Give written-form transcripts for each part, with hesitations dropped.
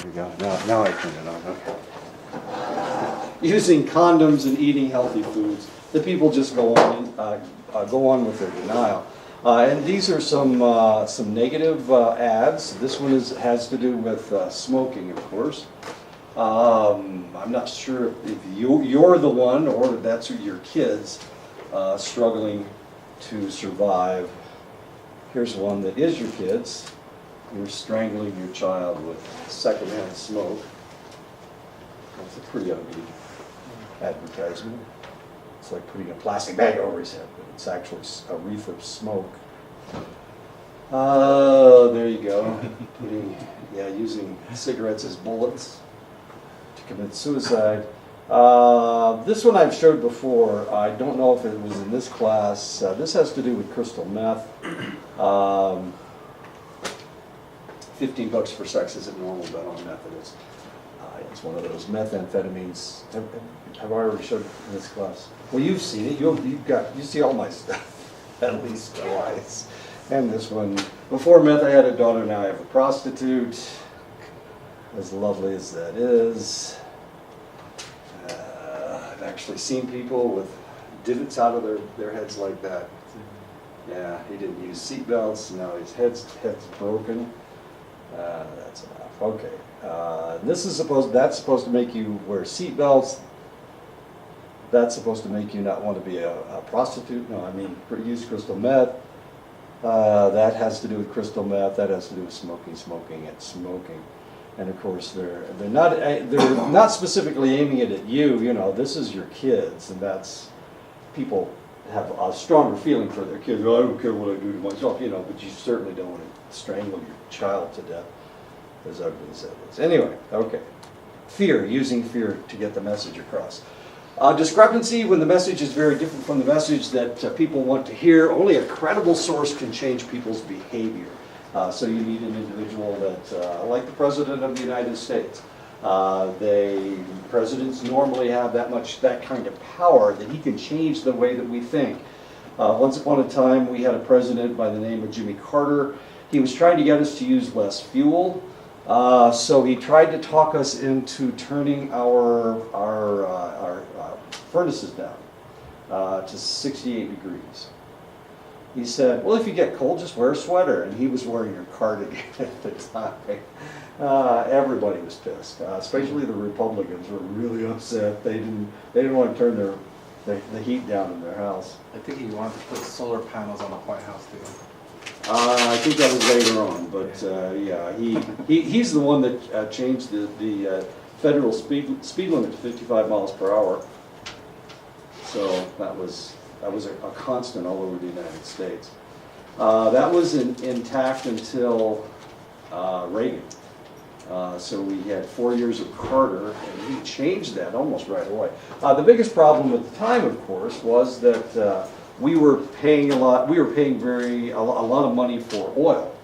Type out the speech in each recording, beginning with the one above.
we go. Now I turn it on, okay. Using condoms and eating healthy foods. The people just go on with their denial. And these are some negative ads. This one has to do with smoking, of course. I'm not sure if you're the one or that's your kids struggling to survive. Here's one that is your kids. You're strangling your child with secondhand smoke. That's a pretty ugly advertisement. It's like putting a plastic bag over his head, but it's actually a wreath of smoke. There you go. Using cigarettes as bullets to commit suicide. This one I've showed before. I don't know if it was in this class. This has to do with crystal meth. $15 for sex isn't normal, but on meth it is. It's one of those methamphetamines. Have I already showed it in this class? Well, you've seen it. You see all my stuff, at least twice. And this one. Before meth, I had a daughter. Now I have a prostitute. As lovely as that is. I've actually seen people with divots out of their heads like that. Yeah, he didn't use seat belts. Now his head's broken. That's enough. Okay. That's supposed to make you wear seat belts. That's supposed to make you not want to be a prostitute. No, I mean use crystal meth. That has to do with crystal meth. That has to do with smoking, and smoking. And of course, they're not specifically aiming it at you. You know, this is your kids, and that's people have a stronger feeling for their kids. Well, I don't care what I do to myself, you know, but you certainly don't want to strangle your child to death, as ugly as that is. Anyway, okay. Fear, using fear to get the message across. Discrepancy, when the message is very different from the message that people want to hear. Only a credible source can change people's behavior. So you need an individual that, like the President of the United States, presidents normally have that kind of power that he can change the way that we think. Once upon a time, we had a president by the name of Jimmy Carter. He was trying to get us to use less fuel. So he tried to talk us into turning our furnaces down to 68 degrees. He said, well, if you get cold, just wear a sweater. And he was wearing a cardigan at the time. Everybody was pissed, especially the Republicans were really upset. They didn't want to turn the heat down in their house. I think he wanted to put solar panels on the White House too. I think that was later on, but yeah, he's the one that changed the federal speed limit to 55 miles per hour. So that was a constant all over the United States. That was intact until Reagan. So we had 4 years of Carter, and he changed that almost right away. The biggest problem at the time, of course, was that we were paying a lot of money for oil,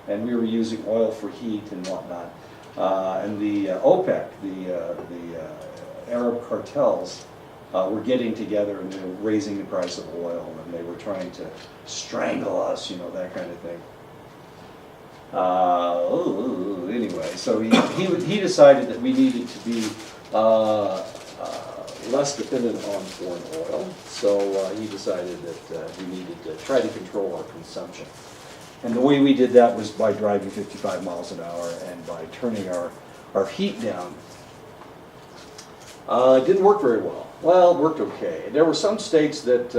and we were using oil for heat and whatnot. And the OPEC, the Arab cartels, were getting together and they were raising the price of oil, and they were trying to strangle us, you know, that kind of thing. Anyway, so he decided that we needed to be less dependent on foreign oil. So he decided that we needed to try to control our consumption. And the way we did that was by driving 55 miles an hour and by turning our heat down. It didn't work very well. Well, it worked okay. There were some states that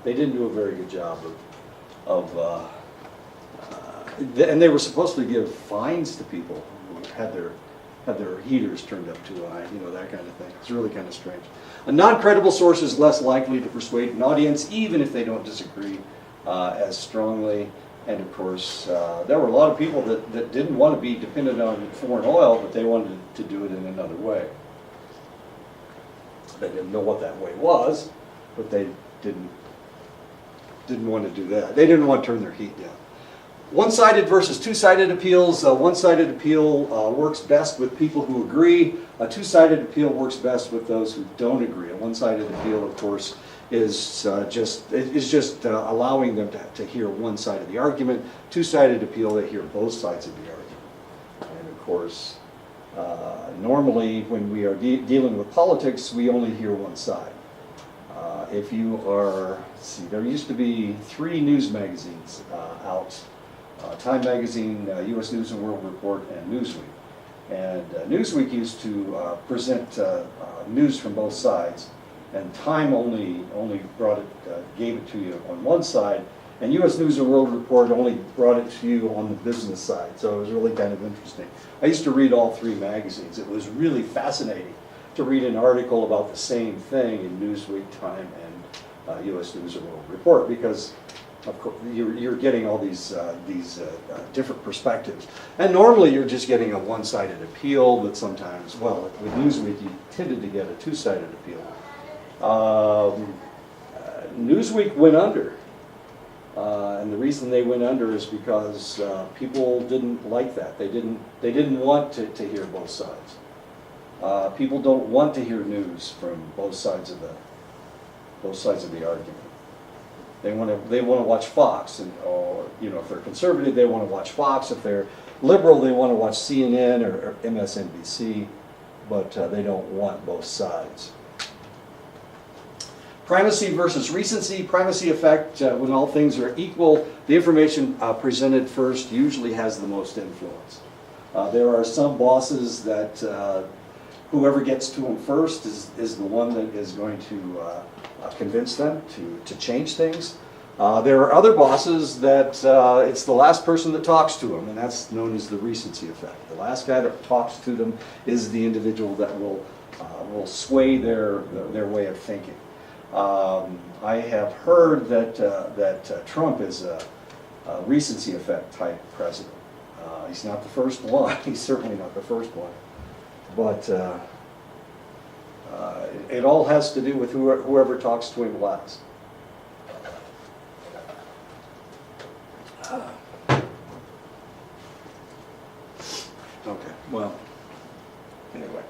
they didn't do a very good job and they were supposed to give fines to people who had their heaters turned up too high, you know, that kind of thing. It's really kind of strange. A non-credible source is less likely to persuade an audience, even if they don't disagree as strongly. And of course, there were a lot of people that didn't want to be dependent on foreign oil, but they wanted to do it in another way. They didn't know what that way was, but they didn't want to do that. They didn't want to turn their heat down. One-sided versus two-sided appeals. One-sided appeal works best with people who agree. A two-sided appeal works best with those who don't agree. A one-sided appeal, of course, is just allowing them to hear one side of the argument. Two-sided appeal, they hear both sides of the argument. And of course, normally when we are dealing with politics, we only hear one side. If you are, let's see, there used to be 3 news magazines out, Time Magazine, U.S. News and World Report, and Newsweek. And Newsweek used to present news from both sides, and Time only brought it, gave it to you on one side, and U.S. News and World Report only brought it to you on the business side. So it was really kind of interesting. I used to read all 3 magazines. It was really fascinating to read an article about the same thing in Newsweek, Time, and U.S. News and World Report, because of course you're getting all these different perspectives. And normally you're just getting a one-sided appeal, but sometimes, well, with Newsweek you tended to get a two-sided appeal. Newsweek went under. And the reason they went under is because people didn't like that. They didn't want to hear both sides. People don't want to hear news from both sides of the argument. They want to watch Fox, or if they're conservative, they want to watch Fox. If they're liberal, they want to watch CNN or MSNBC, but they don't want both sides. Primacy versus recency. Primacy effect, when all things are equal, the information presented first usually has the most influence. There are some bosses that whoever gets to them first is the one that is going to convince them to change things. There are other bosses that it's the last person that talks to them, and that's known as the recency effect. The last guy that talks to them is the individual that will sway their way of thinking. I have heard that Trump is a recency effect type president. He's not the first one. He's certainly not the first one. But it all has to do with whoever talks to him last. Okay, well, anyway.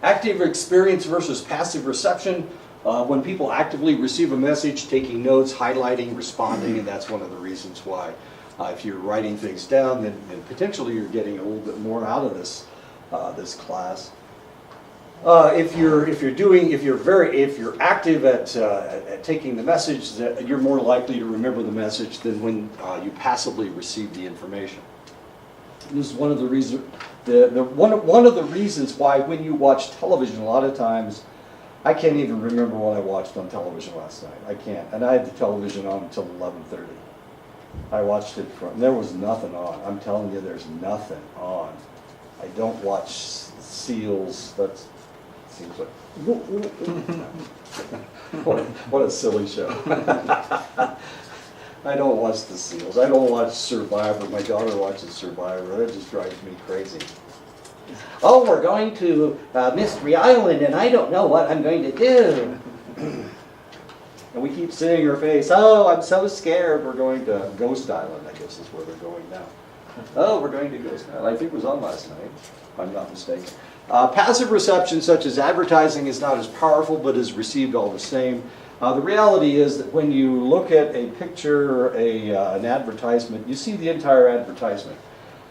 Active experience versus passive reception. When people actively receive a message, taking notes, highlighting, responding, and that's one of the reasons why if you're writing things down, then potentially you're getting a little bit more out of this class. If you're active at taking the message, you're more likely to remember the message than when you passively receive the information. This is one of the reasons. One of the reasons why when you watch television, a lot of times, I can't even remember what I watched on television last night. I can't, and I had the television on until 11:30. I watched it there was nothing on. I'm telling you, there's nothing on. I don't watch SEALs. That seems like what a silly show. I don't watch the SEALs. I don't watch Survivor. My daughter watches Survivor. That just drives me crazy. Oh, we're going to Mystery Island, and I don't know what I'm going to do. And we keep seeing her face. Oh, I'm so scared. We're going to Ghost Island, I guess is where they're going now. Oh, we're going to Ghost Island. I think it was on last night, if I'm not mistaken. Passive reception, such as advertising, is not as powerful, but is received all the same. The reality is that when you look at a picture, an advertisement, you see the entire advertisement.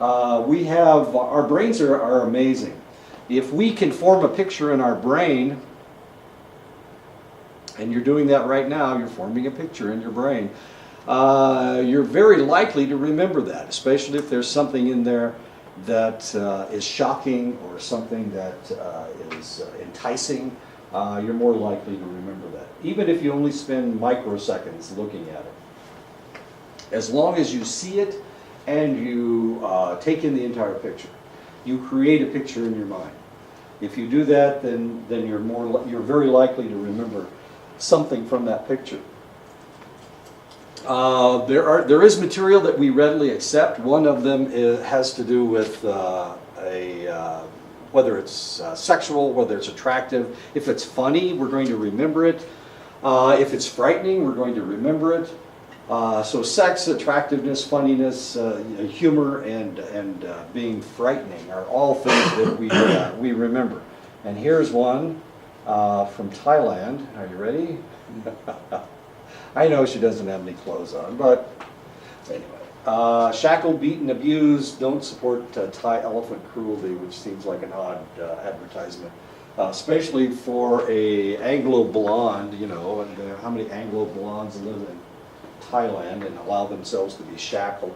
Our brains are amazing. If we can form a picture in our brain, and you're doing that right now, you're forming a picture in your brain, you're very likely to remember that, especially if there's something in there that is shocking or something that is enticing. You're more likely to remember that, even if you only spend microseconds looking at it. As long as you see it and you take in the entire picture, you create a picture in your mind. If you do that, then you're very likely to remember something from that picture. There is material that we readily accept. One of them has to do with whether it's sexual, whether it's attractive. If it's funny, we're going to remember it. If it's frightening, we're going to remember it. So sex, attractiveness, funniness, humor, and being frightening are all things that we remember. And here's one from Thailand. Are you ready? I know she doesn't have any clothes on, but anyway. Shackled, beaten, abused, don't support Thai elephant cruelty, which seems like an odd advertisement. Especially for a Anglo blonde, you know, and how many Anglo blondes live in Thailand and allow themselves to be shackled?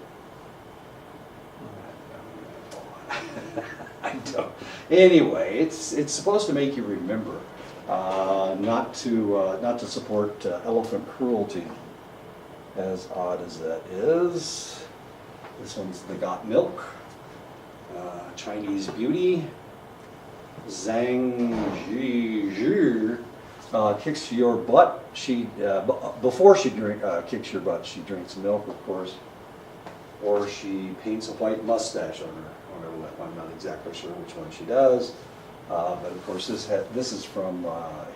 I don't. Anyway, it's supposed to make you remember not to support elephant cruelty. As odd as that is, this one's the Got Milk, Chinese Beauty. Zhang Zhi kicks your butt. She before she kicks your butt, she drinks milk, of course, or she paints a white mustache on her lip. I'm not exactly sure which one she does, but of course this is from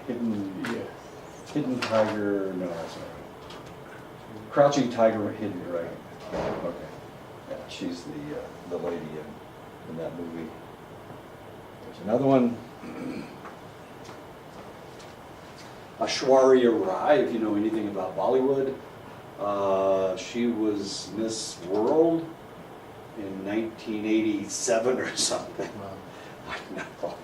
Hidden Tiger. No, that's not right. Crouching Tiger, Hidden Dragon. Okay, yeah, she's the lady in that movie. There's another one. Aishwarya Rai, if you know anything about Bollywood. She was Miss World in 1987 or something. I know.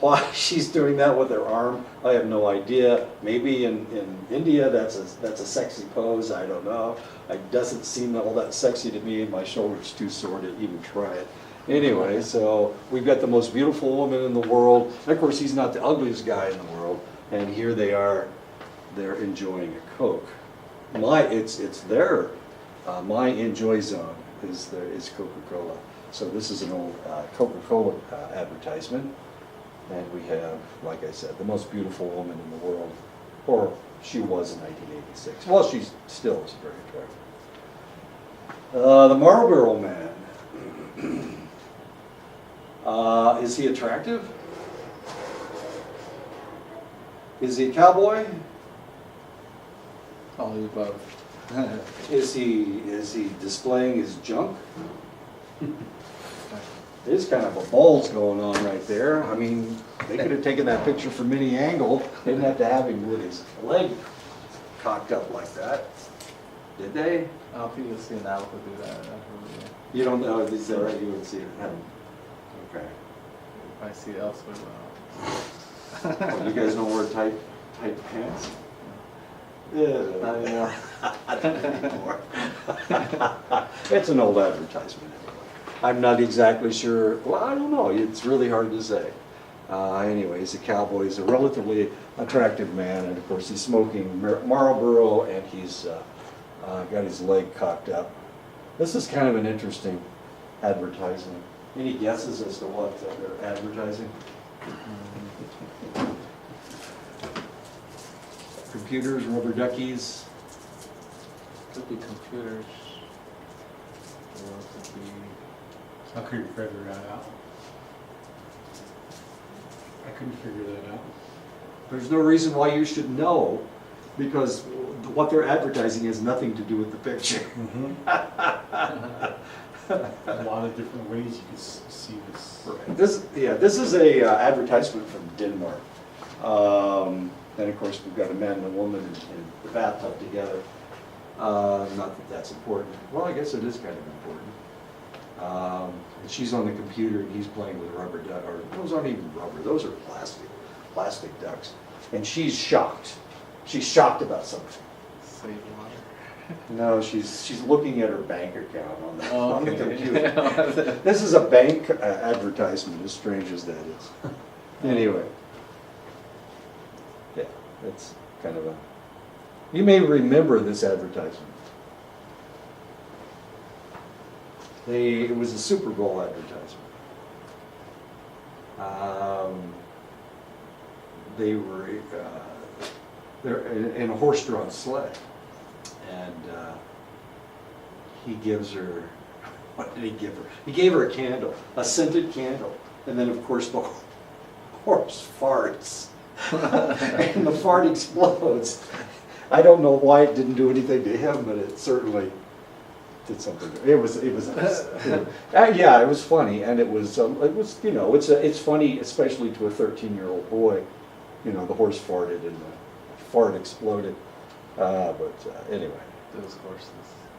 Why she's doing that with her arm, I have no idea. Maybe in India that's a sexy pose, I don't know. It doesn't seem all that sexy to me, and my shoulder's too sore to even try it. Anyway, so we've got the most beautiful woman in the world. And of course, he's not the ugliest guy in the world. And here they are, they're enjoying a Coke. It's their, my enjoy zone is Coca-Cola. So this is an old Coca-Cola advertisement. And we have, like I said, the most beautiful woman in the world. Or she was in 1986. Well, she still is very attractive. The Marlboro Man. Is he attractive? Is he a cowboy? All the above. Is he displaying his junk? There's kind of a balls going on right there. I mean, they could have taken that picture from any angle. They didn't have to have him with his leg cocked up like that. Did they? I don't think you'll see an alpha do that. You don't know, is that right? You wouldn't see it. Okay. If I see it elsewhere, Well, you guys don't wear tight pants? Yeah. not anymore. Not anymore. It's an old advertisement anyway. I'm not exactly sure. Well, I don't know. It's really hard to say. Anyway, he's a cowboy. He's a relatively attractive man, and of course he's smoking Marlboro, and he's got his leg cocked up. This is kind of an interesting advertisement. Any guesses as to what they're advertising? Computers, rubber duckies. Could be computers. Or it could be. I couldn't figure that out. I couldn't figure that out. There's no reason why you should know, because what they're advertising has nothing to do with the picture. A lot of different ways you can see this. Right. This is a advertisement from Denmark. And of course, we've got a man and a woman in the bathtub together. Not that that's important. Well, I guess it is kind of important. And she's on the computer and he's playing with rubber duck, or those aren't even rubber, those are plastic ducks. And she's shocked. She's shocked about something. Save water. No, she's looking at her bank account on the, Oh, on the okay. computer. This is a bank advertisement, as strange as that is. Anyway. Yeah, it's kind of a... You may remember this advertisement. It was a Super Bowl advertisement. They were they're in a horse-drawn sleigh, and he gives her, what did he give her? He gave her a candle, a scented candle, and then of course the horse farts, and the fart explodes. I don't know why it didn't do anything to him, but it certainly did something. It was yeah, it was funny, and it was you know, it's funny, especially to a 13-year-old boy. You know, the horse farted and the fart exploded. Anyway, Those horses.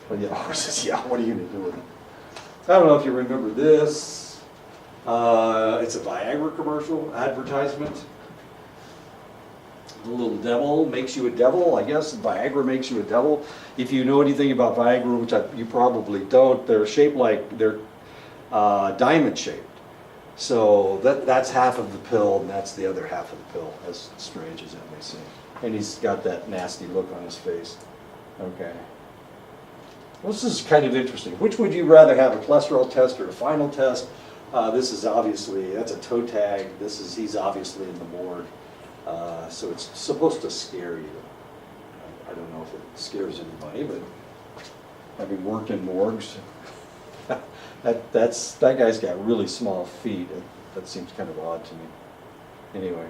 but yeah, horses. Yeah, what are you gonna do with them? I don't know if you remember this. It's a Viagra commercial advertisement. The little devil makes you a devil, I guess. Viagra makes you a devil. If you know anything about Viagra, which you probably don't, they're shaped like they're diamond shaped. So that's half of the pill, and that's the other half of the pill, as strange as that may seem. And he's got that nasty look on his face. Okay. Well, this is kind of interesting. Which would you rather have, a cholesterol test or a final test? This is obviously, that's a toe tag. He's obviously in the morgue. So it's supposed to scare you. I don't know if it scares anybody, but having worked in morgues, that guy's got really small feet. That seems kind of odd to me. Anyway,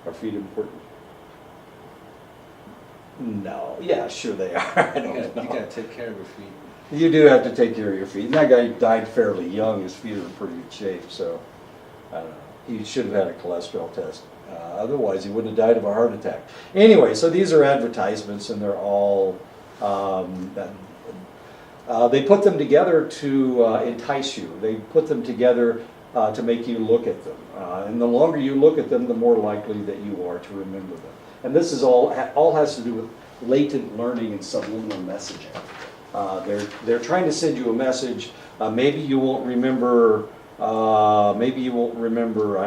are feet important? No. Yeah, sure they are. I don't know. You gotta take care of your feet. You do have to take care of your feet. And that guy died fairly young. His feet are in pretty good shape, so I don't know. He should have had a cholesterol test. Otherwise, he wouldn't have died of a heart attack. Anyway, so these are advertisements, and they're all, they put them together to entice you. They put them together to make you look at them. And the longer you look at them, the more likely that you are to remember them. And this is all has to do with latent learning and subliminal messaging. They're trying to send you a message. Maybe you won't remember. I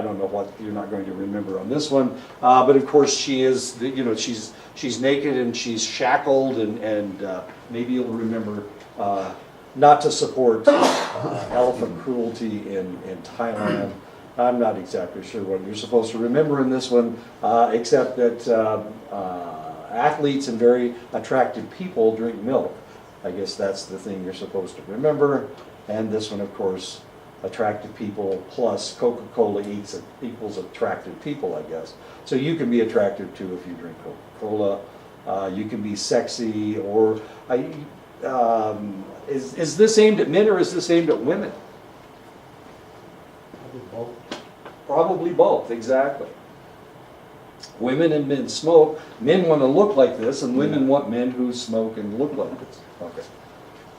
don't know what you're not going to remember on this one. But of course, she is. You know, she's naked and she's shackled, and maybe you'll remember not to support elephant cruelty in Thailand. I'm not exactly sure what you're supposed to remember in this one, except that athletes and very attractive people drink milk. I guess that's the thing you're supposed to remember. And this one, of course, attractive people plus Coca-Cola equals attractive people, I guess. So you can be attractive too if you drink Coca-Cola. You can be sexy, or is this aimed at men or is this aimed at women? Probably both. Probably both, exactly. Women and men smoke. Men want to look like this, and women want men who smoke and look like this. Okay.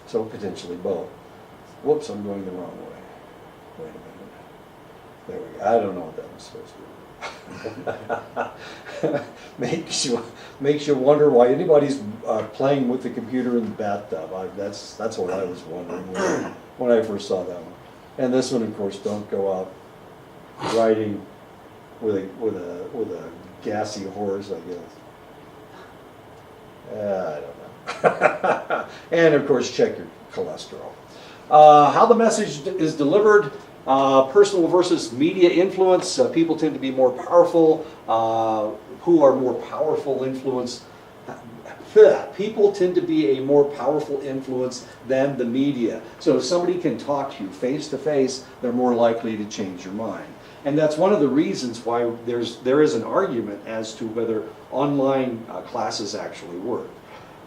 So potentially both. Whoops, I'm going the wrong way. Wait a minute. There we go. I don't know what that was supposed to be. makes you wonder why anybody's playing with the computer in the bathtub. That's what I was wondering when I first saw that one. And this one, of course, don't go out riding with a gassy horse, I guess. I don't know. And of course, check your cholesterol. How the message is delivered, personal versus media influence. People tend to be more powerful. Who are more powerful influence? People tend to be a more powerful influence than the media. So if somebody can talk to you face to face, they're more likely to change your mind. And that's one of the reasons why there is an argument as to whether online classes actually work.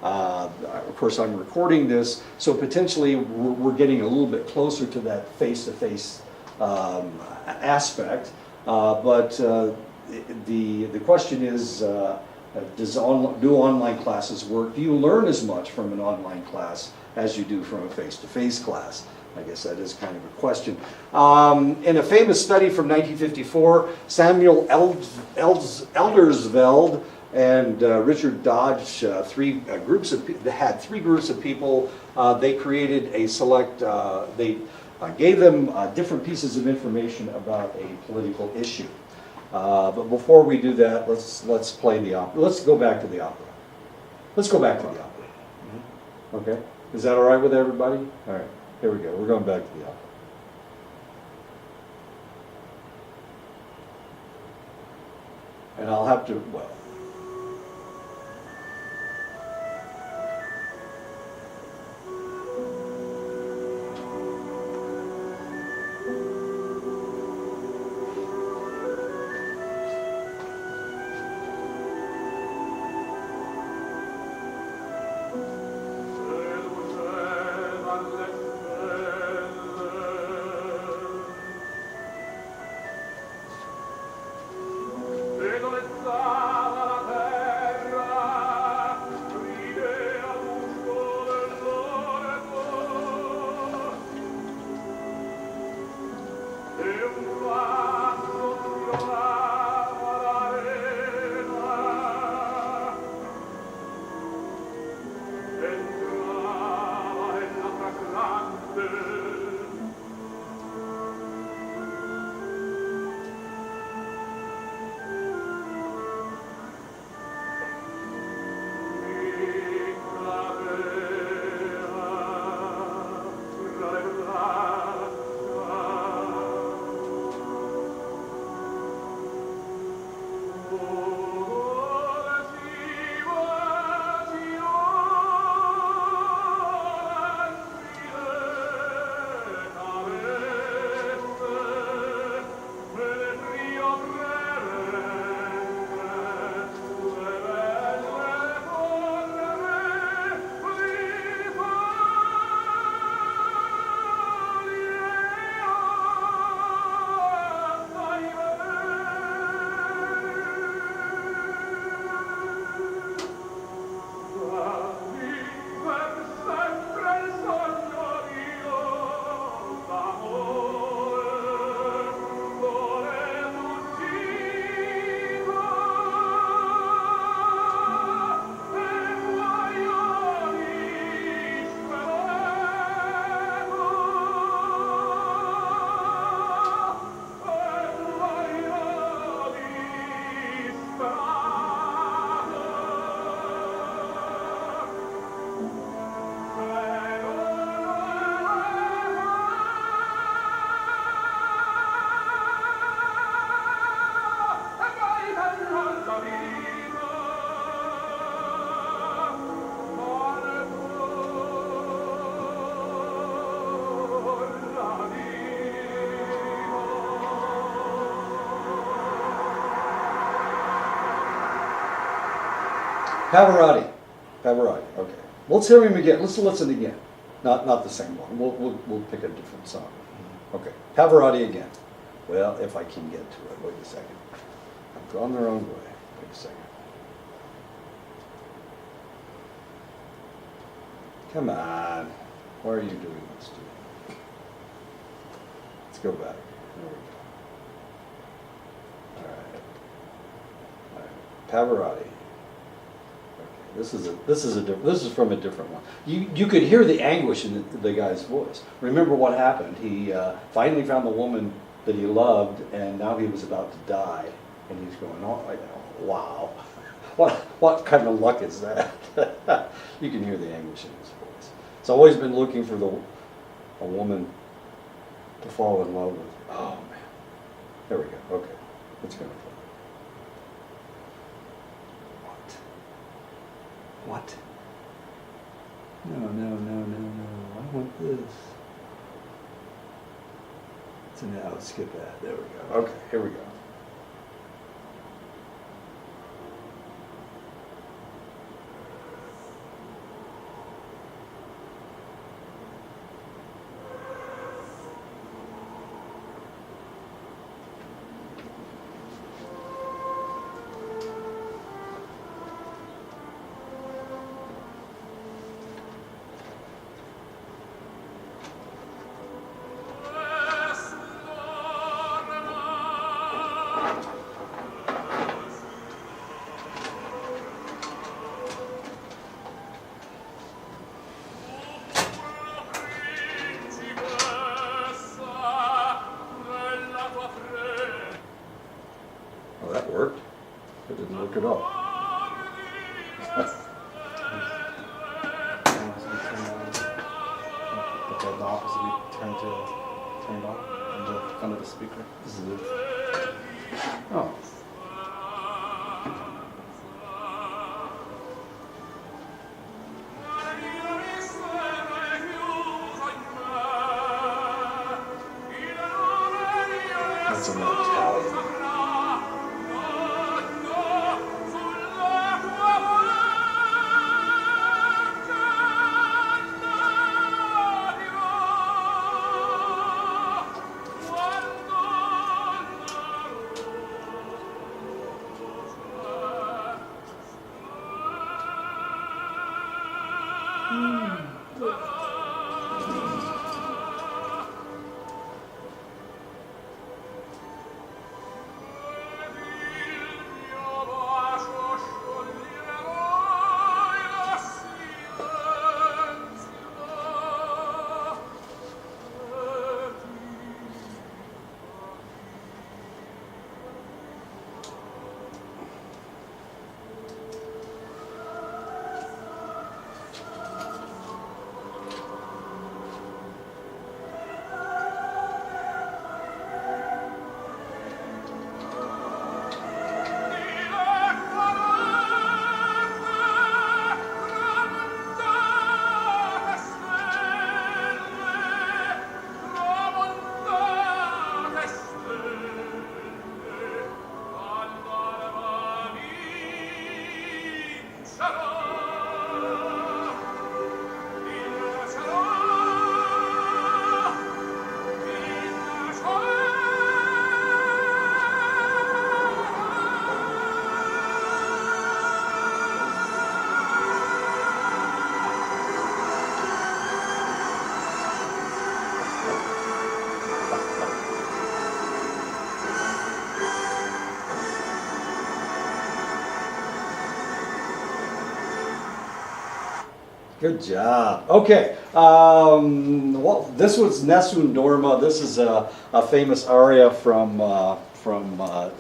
Of course, I'm recording this, so potentially we're getting a little bit closer to that face-to-face aspect. But the question is, do online classes work? Do you learn as much from an online class as you do from a face-to-face class? I guess that is kind of a question. In a famous study from 1954, Samuel Eldersveld and Richard Dodge, had three groups of people. They created a select. They gave them different pieces of information about a political issue. But before we do that, let's play the opera. Let's go back to the opera. Let's go back to the opera. Okay, is that all right with everybody? All right, here we go. We're going back to the opera. And I'll have to, well. Pavarotti. Pavarotti. Okay. Let's hear him again. Let's listen again. Not the same one. We'll pick a different song. Okay. Pavarotti again. Well, if I can get to it. Wait a second. I've gone the wrong way. Wait a second. Come on. Why are you doing this to me? Let's go back. There we go. All right. Pavarotti. Okay. This is from a different one. You could hear the anguish in the guy's voice. Remember what happened? He finally found the woman that he loved, and now he was about to die, and he's going, oh, wow. What kind of luck is that? You can hear the anguish in his voice. It's always been looking for a woman to fall in love with. Oh man. There we go. Okay. It's gonna fall. What? No. I want this. So now let's skip that. There we go. Okay, here we go. Oh, that worked. It didn't work at all. The opposite, we turn it off under the speaker. This is it. Oh. That's an Italian. Good job. Okay. Well, this was Nessun Dorma. This is a famous aria from Turandot.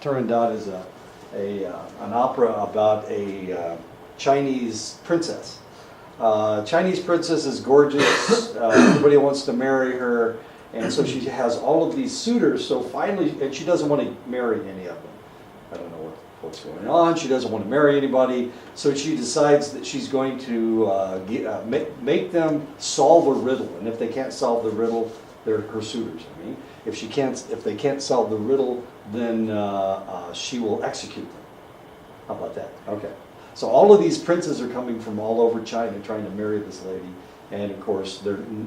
Turandot is an opera about a Chinese princess. Chinese princess is gorgeous. Everybody wants to marry her, and so she has all of these suitors. So finally, and she doesn't want to marry any of them. I don't know what's going on. She doesn't want to marry anybody, so she decides that she's going to make them solve a riddle. And if they can't solve the riddle, they're her suitors. I mean, if they can't solve the riddle, then she will execute them. How about that? Okay. So all of these princes are coming from all over China trying to marry this lady. And of course,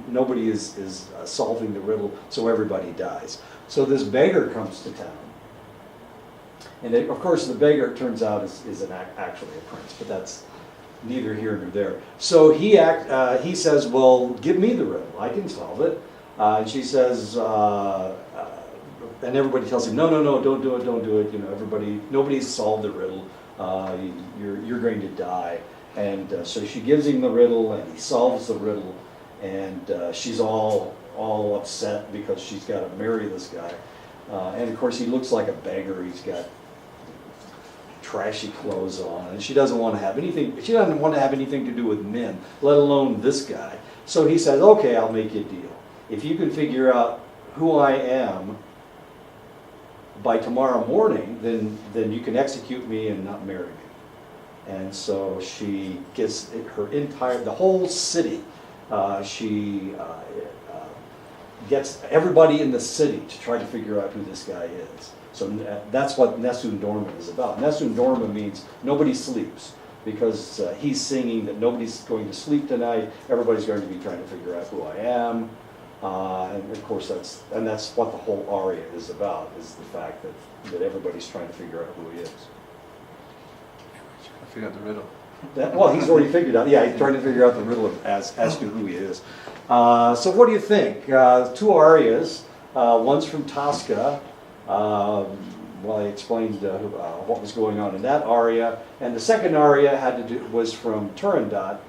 nobody is solving the riddle, so everybody dies. So this beggar comes to town. And of course, the beggar, it turns out, is actually a prince, but that's neither here nor there. So he says, well, give me the riddle. I can solve it. And she says, and everybody tells him, no, don't do it. You know, nobody's solved the riddle. You're going to die. And so she gives him the riddle, and he solves the riddle, and she's all upset because she's got to marry this guy. And of course, he looks like a beggar. He's got trashy clothes on, and she doesn't want to have anything. She doesn't want to have anything to do with men, let alone this guy. So he says, "Okay, I'll make you a deal. If you can figure out who I am by tomorrow morning, then you can execute me and not marry me." And so she gets the whole city. She gets everybody in the city to try to figure out who this guy is. So that's what Nessun Dorma is about. Nessun Dorma means nobody sleeps, because he's singing that nobody's going to sleep tonight. Everybody's going to be trying to figure out who I am. And of course, that's what the whole aria is about, is the fact that everybody's trying to figure out who he is. I figured out the riddle. Well, he's already figured out. Yeah, he's trying to figure out the riddle as to who he is. So what do you think? Two arias. One's from Tosca. Well, I explained what was going on in that aria, and the second aria was from Turandot.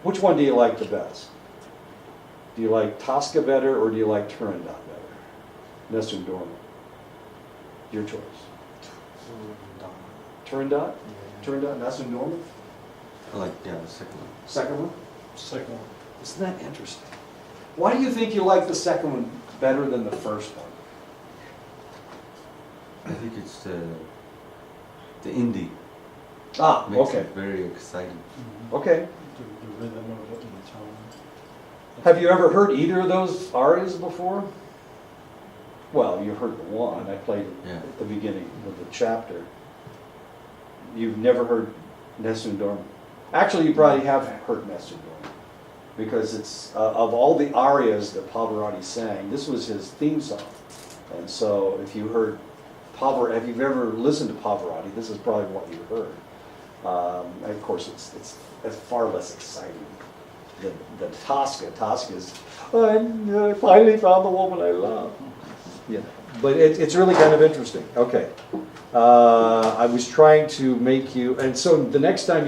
Which one do you like the best? Do you like Tosca better, or do you like Turandot better? Nessun Dorma. Your choice. Turandot? Turandot, Nessun Dorma? I like, yeah, the second one. Second one? Second one. Isn't that interesting? Why do you think you like the second one better than the first one? I think it's the indie. Ah, Makes okay. it very exciting. Okay. The rhythm of it and the tone. Have you ever heard either of those arias before? Well, you heard the one. I played it Yeah. at the beginning of the chapter. You've never heard Nessun Dorma. Actually, you probably have heard Nessun Dorma, because it's of all the arias that Pavarotti sang, this was his theme song. And so, if you heard Pavarotti, if you've ever listened to Pavarotti, this is probably what you heard. And of course, it's far less exciting than Tosca. Tosca is, I finally found the woman I love. Yeah, but it's really kind of interesting. Okay, I was trying to make you, and so the next time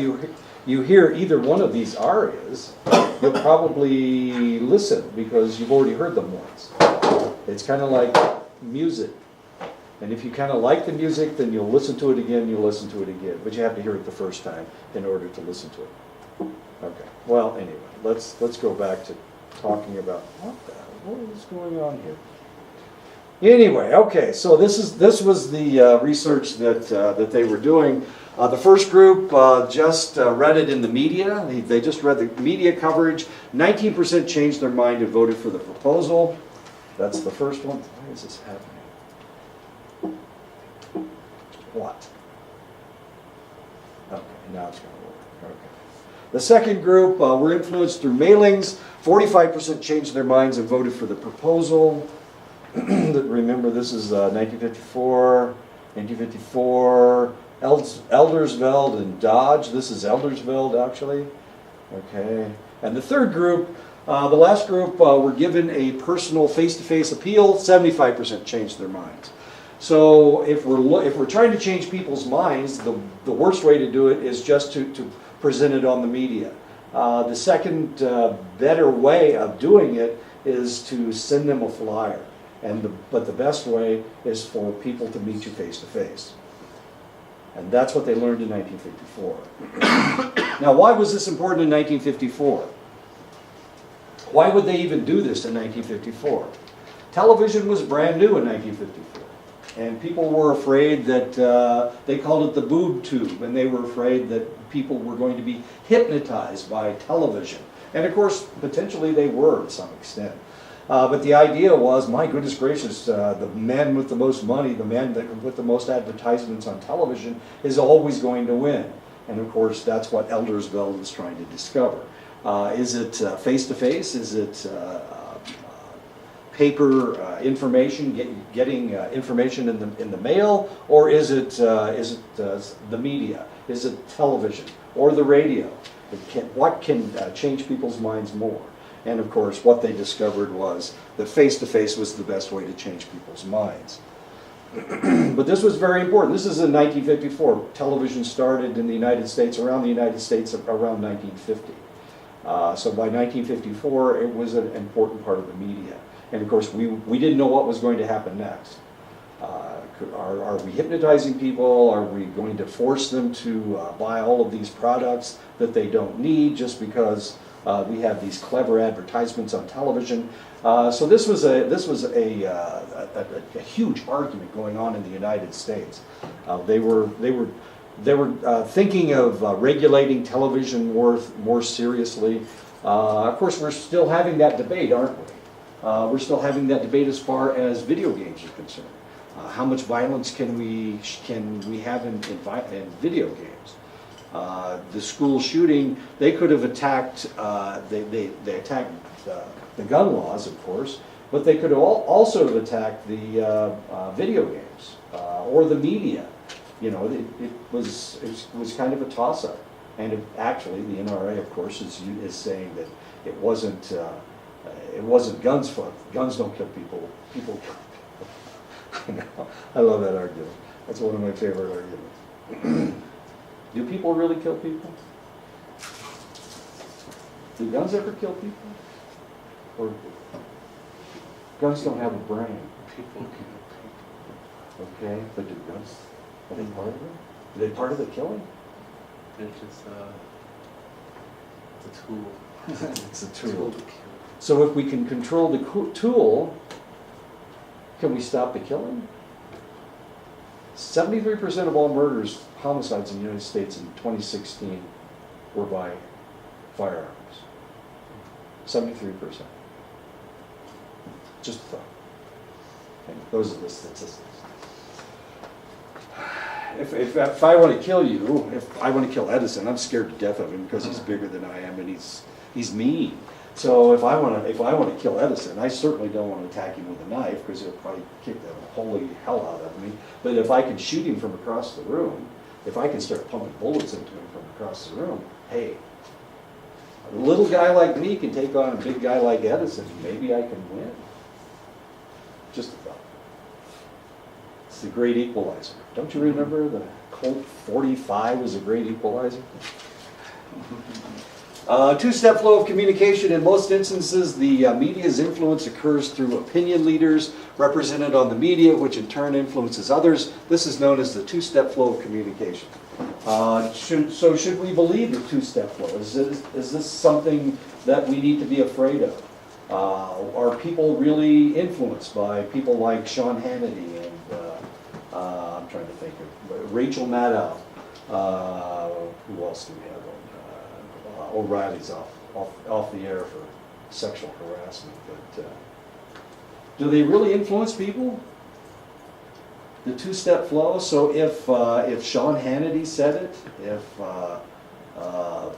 you hear either one of these arias, you'll probably listen, because you've already heard them once. It's kind of like music. And if you kind of like the music, then you'll listen to it again, but you have to hear it the first time in order to listen to it. Okay, well, anyway, let's go back to talking about what is going on here. Anyway, okay, so this was the research that they were doing. The first group just read it in the media. They just read the media coverage. 19% changed their mind and voted for the proposal. That's the first one. Why is this happening? What? Okay, now it's going to work. Okay. The second group were influenced through mailings. 45% changed their minds and voted for the proposal. Remember, this is 1954, Eldersveld and Dodge. This is Eldersveld, actually. Okay. And the third group, the last group, were given a personal face-to-face appeal. 75% changed their minds. So if we're trying to change people's minds, the worst way to do it is just to present it on the media. The second better way of doing it is to send them a flyer. But the best way is for people to meet you face to face. And that's what they learned in 1954. Now, why was this important in 1954? Why would they even do this in 1954? Television was brand new in 1954. And people were afraid that, they called it the boob tube, and they were afraid that people were going to be hypnotized by television. And of course, potentially they were to some extent. But the idea was, my goodness gracious, the man with the most money, the man that can put the most advertisements on television is always going to win. And of course, that's what Eldersveld is trying to discover. Is it face-to-face? Is it paper information, getting information in the mail? Or is it the media? Is it television or the radio? What can change people's minds more? And of course, what they discovered was that face-to-face was the best way to change people's minds. But this was very important. This is in 1954. Television started in the United States, around the United States, around 1950. So by 1954, it was an important part of the media. And of course, we didn't know what was going to happen next. Are we hypnotizing people? Are we going to force them to buy all of these products that they don't need just because we have these clever advertisements on television? So this was a huge argument going on in the United States. They were thinking of regulating television more seriously. Of course, we're still having that debate, aren't we? We're still having that debate as far as video games are concerned. How much violence can we have in video games? The school shooting, they could have attacked. They attacked the gun laws, of course, but they could have also have attacked the video games or the media. You know, it was kind of a toss-up. And actually, the NRA, of course, is saying that it wasn't guns. Guns don't kill people. People kill people. I know. I love that argument. That's one of my favorite arguments. Do people really kill people? Do guns ever kill people? Or guns don't have a brain. People kill people. Okay, but do guns? Are they part of it? Are they part of the killing? They're just the tool. It's a tool. Tool to kill. So if we can control the tool, can we stop the killing? 73% of all murders, homicides in the United States in 2016 were by firearms. 73%. Just a thought. And those are the statistics. If I want to kill you, if I want to kill Edison, I'm scared to death of him because he's bigger than I am and he's mean. So if I want to kill Edison, I certainly don't want to attack him with a knife because he'll probably kick the holy hell out of me. But if I can shoot him from across the room, if I can start pumping bullets into him from across the room, hey, a little guy like me can take on a big guy like Edison. Maybe I can win. Just a thought. It's the great equalizer. Don't you remember the Colt 45 was a great equalizer? Two-step flow of communication. In most instances, the media's influence occurs through opinion leaders represented on the media, which in turn influences others. This is known as the two-step flow of communication. Should we believe the two-step flow? Is this something that we need to be afraid of? Are people really influenced by people like Sean Hannity and I'm trying to think of Rachel Maddow? Who else do we have? O'Reilly's off the air for sexual harassment, but do they really influence people? The two-step flow. So if Sean Hannity said it, if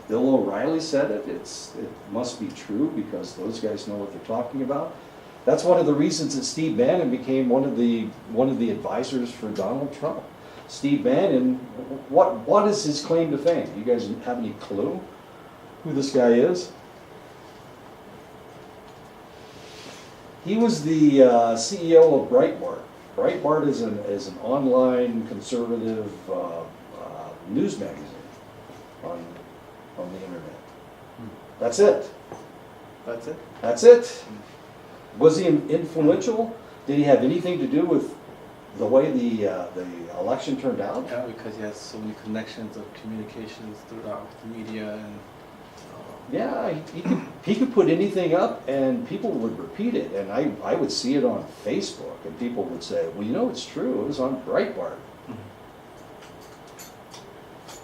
Bill O'Reilly said it, it must be true because those guys know what they're talking about. That's one of the reasons that Steve Bannon became one of the advisors for Donald Trump. Steve Bannon, what is his claim to fame? You guys have any clue who this guy is? He was the CEO of Breitbart. Breitbart is an online conservative news magazine on the internet. That's it. That's it? That's it. Was he influential? Did he have anything to do with the way the election turned out? Yeah, because he has so many connections of communications throughout the media and. Yeah, he could put anything up and people would repeat it. And I would see it on Facebook and people would say, well, you know, it's true. It was on Breitbart.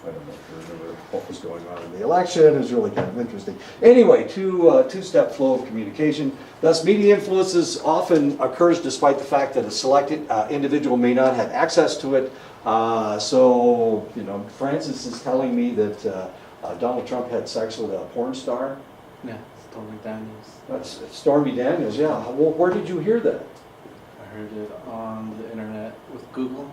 I don't know if you remember what was going on in the election. It was really kind of interesting. Anyway, two-step flow of communication. Thus, media influences often occurs despite the fact that a selected individual may not have access to it. So, you know, Francis is telling me that Donald Trump had sex with a porn star. Yeah, Stormy Daniels. That's Stormy Daniels, yeah. Well, where did you hear that? I heard it on the internet with Google.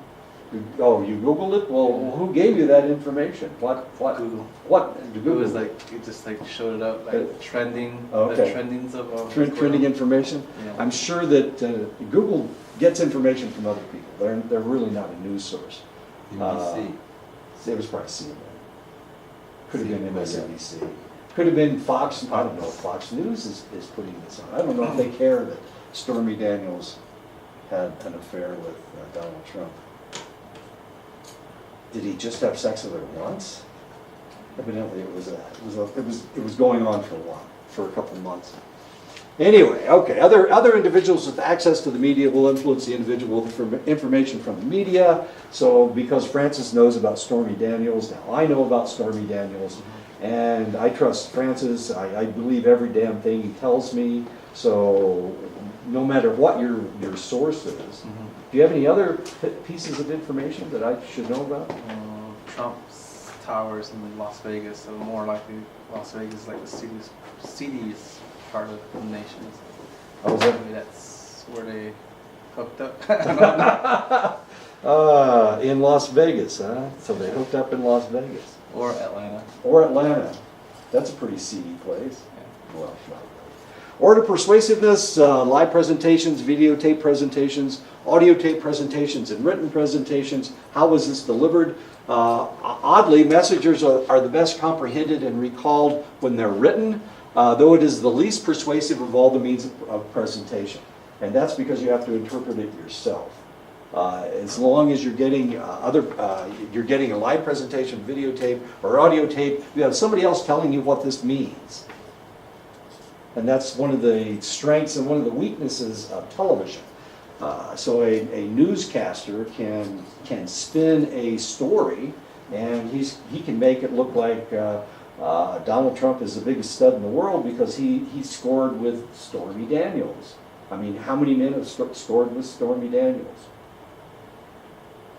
Oh, you Googled it? Well, who gave you that information? What? Google. What? It was like, it just like showed it up, like trending, the Okay. trendings of Trending information? Yeah. I'm sure that Google gets information from other people. They're really not a news source. NBC. It was probably CNN. Could have been CNN. MSNBC. Could have been Fox. I don't know if Fox News is putting this on. I don't know if they care that Stormy Daniels had an affair with Donald Trump. Did he just have sex with her once? Evidently, it was going on for a while, for a couple of months. Anyway, okay. Other individuals with access to the media will influence the individual with information from the media. So, because Francis knows about Stormy Daniels, now I know about Stormy Daniels, and I trust Francis. I believe every damn thing he tells me. So, no matter what your source is. Do you have any other pieces of information that I should know about? Trump's towers in Las Vegas, so more likely Las Vegas is like the seediest part of the nation. Oh, is that? Maybe that's where they hooked up. I don't know. In Las Vegas, huh? So they hooked up in Las Vegas. Or Atlanta. Or Atlanta. That's a pretty seedy place. Yeah. Well, not really. Order persuasiveness, live presentations, videotape presentations, audio tape presentations, and written presentations. How was this delivered? Oddly, messages are the best comprehended and recalled when they're written, though it is the least persuasive of all the means of presentation. And that's because you have to interpret it yourself. As long as you're getting you're getting a live presentation, videotape, or audio tape, you have somebody else telling you what this means. And that's one of the strengths and one of the weaknesses of television. So a newscaster can spin a story, and he can make it look like Donald Trump is the biggest stud in the world because he scored with Stormy Daniels. I mean, how many men have scored with Stormy Daniels?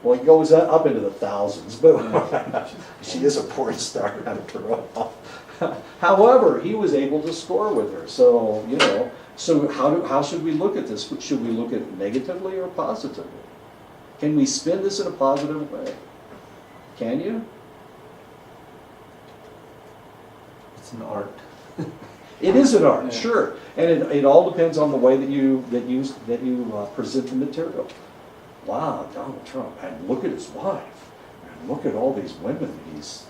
Well, it goes up into the thousands, but she is a porn star after all. However, he was able to score with her. So, you know, so how should we look at this? Should we look at it negatively or positively? Can we spin this in a positive way? Can you? It's an art. It is an art, Yeah. sure, and it all depends on the way that you present the material. Wow, Donald Trump, and look at his wife, and look at all these women that he's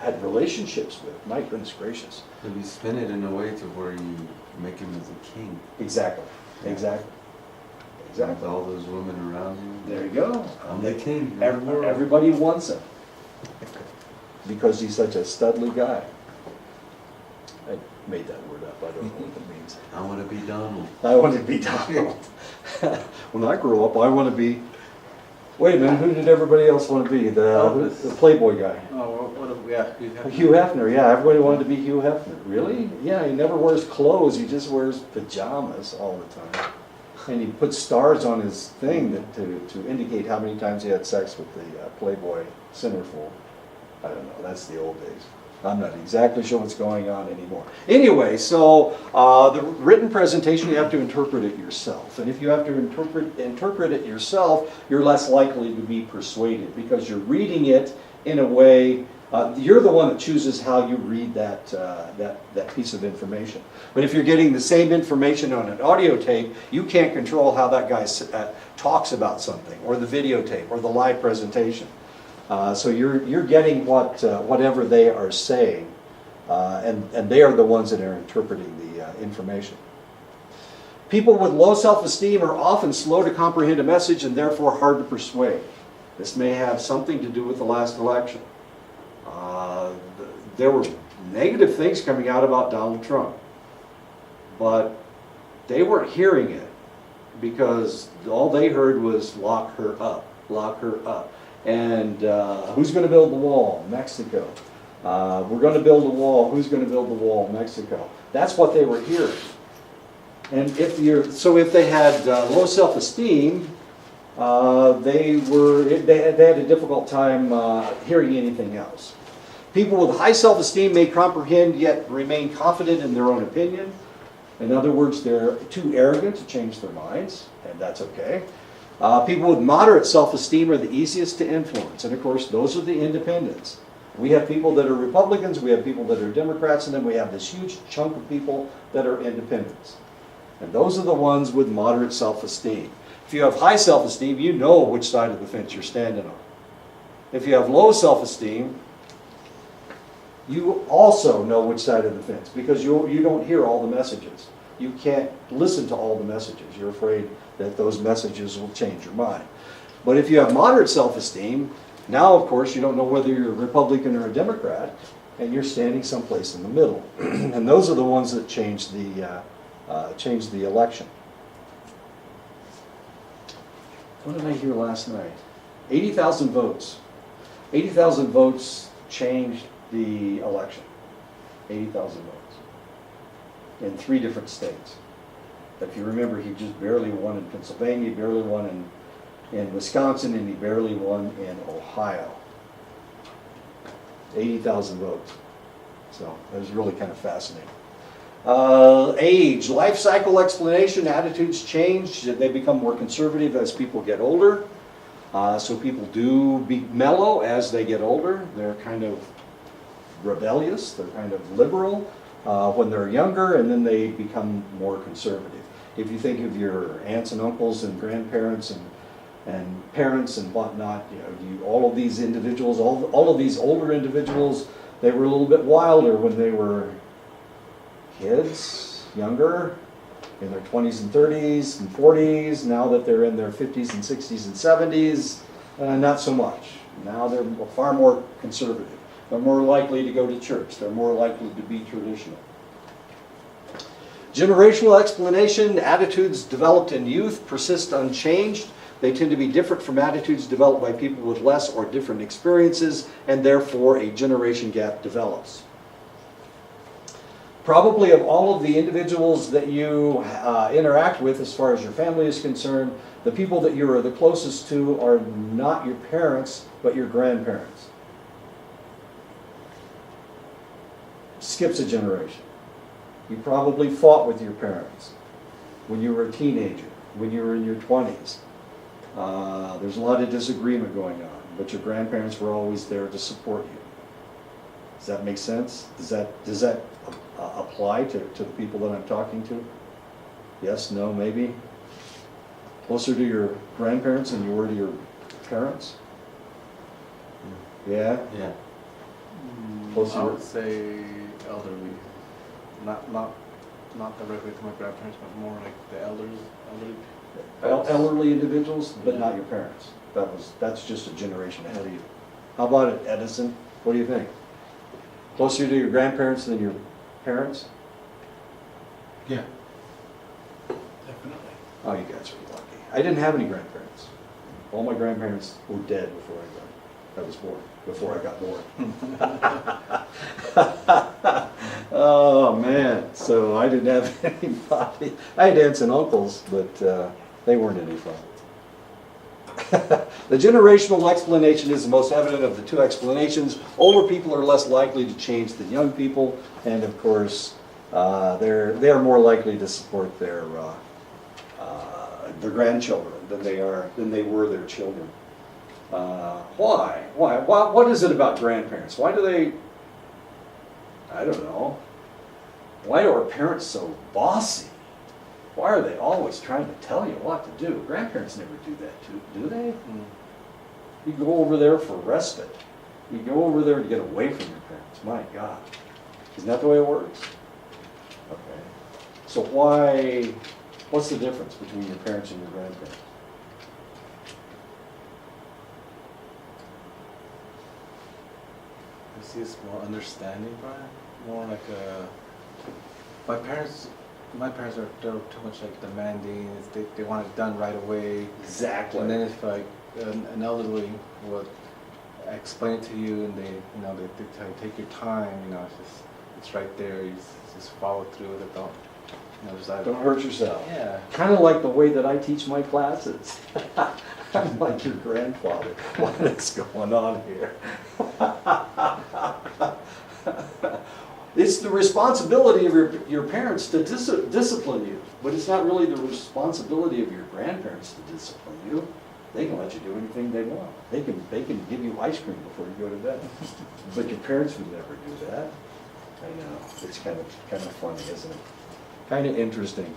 had relationships with. My goodness gracious. So you spin it in a way to where you make him as a king. Exactly. With all those women around you. There you go. I'm the king of the world. Everybody wants him because he's such a studly guy. I made that word up. I don't know what it means. I want to be Donald. I want to be Donald. When I grow up, I want to be. Wait a minute, who did everybody else want to be? The Playboy guy. Oh, yeah, Hugh Hefner, yeah, everybody wanted to be Hugh Hefner. Really? Yeah, he never wears clothes, he just wears pajamas all the time. And he puts stars on his thing to indicate how many times he had sex with the Playboy centerfold. I don't know, that's the old days. I'm not exactly sure what's going on anymore. Anyway, so the written presentation, you have to interpret it yourself. And if you have to interpret it yourself, you're less likely to be persuaded because you're reading it in a way, you're the one that chooses how you read that piece of information. But if you're getting the same information on an audio tape, you can't control how that guy talks about something, or the videotape, or the live presentation. So you're getting whatever they are saying, and they are the ones that are interpreting the information. People with low self-esteem are often slow to comprehend a message and therefore hard to persuade. This may have something to do with the last election. There were negative things coming out about Donald Trump, but they weren't hearing it because all they heard was lock her up, lock her up. And who's going to build the wall? Mexico. We're going to build a wall. Who's going to build the wall? Mexico. That's what they were hearing. And if they had low self-esteem, they had a difficult time hearing anything else. People with high self-esteem may comprehend yet remain confident in their own opinion. In other words, they're too arrogant to change their minds, and that's okay. People with moderate self-esteem are the easiest to influence, and of course, those are the independents. We have people that are Republicans, we have people that are Democrats, and then we have this huge chunk of people that are independents. And those are the ones with moderate self-esteem. If you have high self-esteem, you know which side of the fence you're standing on. If you have low self-esteem, you also know which side of the fence, because you don't hear all the messages. You can't listen to all the messages. You're afraid that those messages will change your mind. But if you have moderate self-esteem, now of course you don't know whether you're a Republican or a Democrat, and you're standing someplace in the middle. And those are the ones that change the election. What did I hear last night? 80,000 votes. 80,000 votes changed the election. 80,000 votes. In 3 different states. If you remember, he just barely won in Pennsylvania, barely won in Wisconsin, and he barely won in Ohio. 80,000 votes. So that was really kind of fascinating. Age, life cycle explanation, attitudes change. They become more conservative as people get older. So people do be mellow as they get older. They're kind of rebellious, they're kind of liberal when they're younger, and then they become more conservative. If you think of your aunts and uncles and grandparents and parents and whatnot, all of these individuals, all of these older individuals, they were a little bit wilder when they were kids, younger, in their 20s and 30s and 40s. Now that they're in their 50s and 60s and 70s, not so much. Now they're far more conservative. They're more likely to go to church. They're more likely to be traditional. Generational explanation, attitudes developed in youth persist unchanged. They tend to be different from attitudes developed by people with less or different experiences, and therefore a generation gap develops. Probably of all of the individuals that you interact with as far as your family is concerned, the people that you are the closest to are not your parents, but your grandparents. Skips a generation. You probably fought with your parents when you were a teenager, when you were in your 20s. There's a lot of disagreement going on, but your grandparents were always there to support you. Does that make sense? Does that apply to the people that I'm talking to? Yes, no, maybe? Closer to your grandparents than you were to your parents? Yeah? Yeah. Closer. I would say elderly, not directly to my grandparents, but more like the elderly. Elderly individuals, but not your parents. That's just a generation ahead of you. How about it, Edison? What do you think? Closer to your grandparents than your parents? Yeah. Definitely. Oh, you guys are lucky. I didn't have any grandparents. All my grandparents were dead before I was born. Before I got born. Oh man, so I didn't have anybody. I had aunts and uncles, but they weren't any fun. The generational explanation is the most evident of the two explanations. Older people are less likely to change than young people, and of course, they are more likely to support their grandchildren than they were their children. Why? What is it about grandparents? Why do they? I don't know. Why are our parents so bossy? Why are they always trying to tell you what to do? Grandparents never do that, do they? You go over there for respite. You go over there to get away from your parents. My God. Isn't that the way it works? Okay. So what's the difference between your parents and your grandparents? I see it's more understanding, Brian. More like my parents are too much like demanding. They want it done right away. Exactly. And then if like an elderly would explain it to you, and they tell you, take your time. It's right there. You just follow through with it. Don't just Don't hurt yourself. Yeah. Kind of like the way that I teach my classes. I'm like your grandfather. What is going on here? It's the responsibility of your parents to discipline you, but it's not really the responsibility of your grandparents to discipline you. They can let you do anything they want. They can give you ice cream before you go to bed, but your parents would never do that. I know. It's kind of funny, isn't it? Kind of interesting.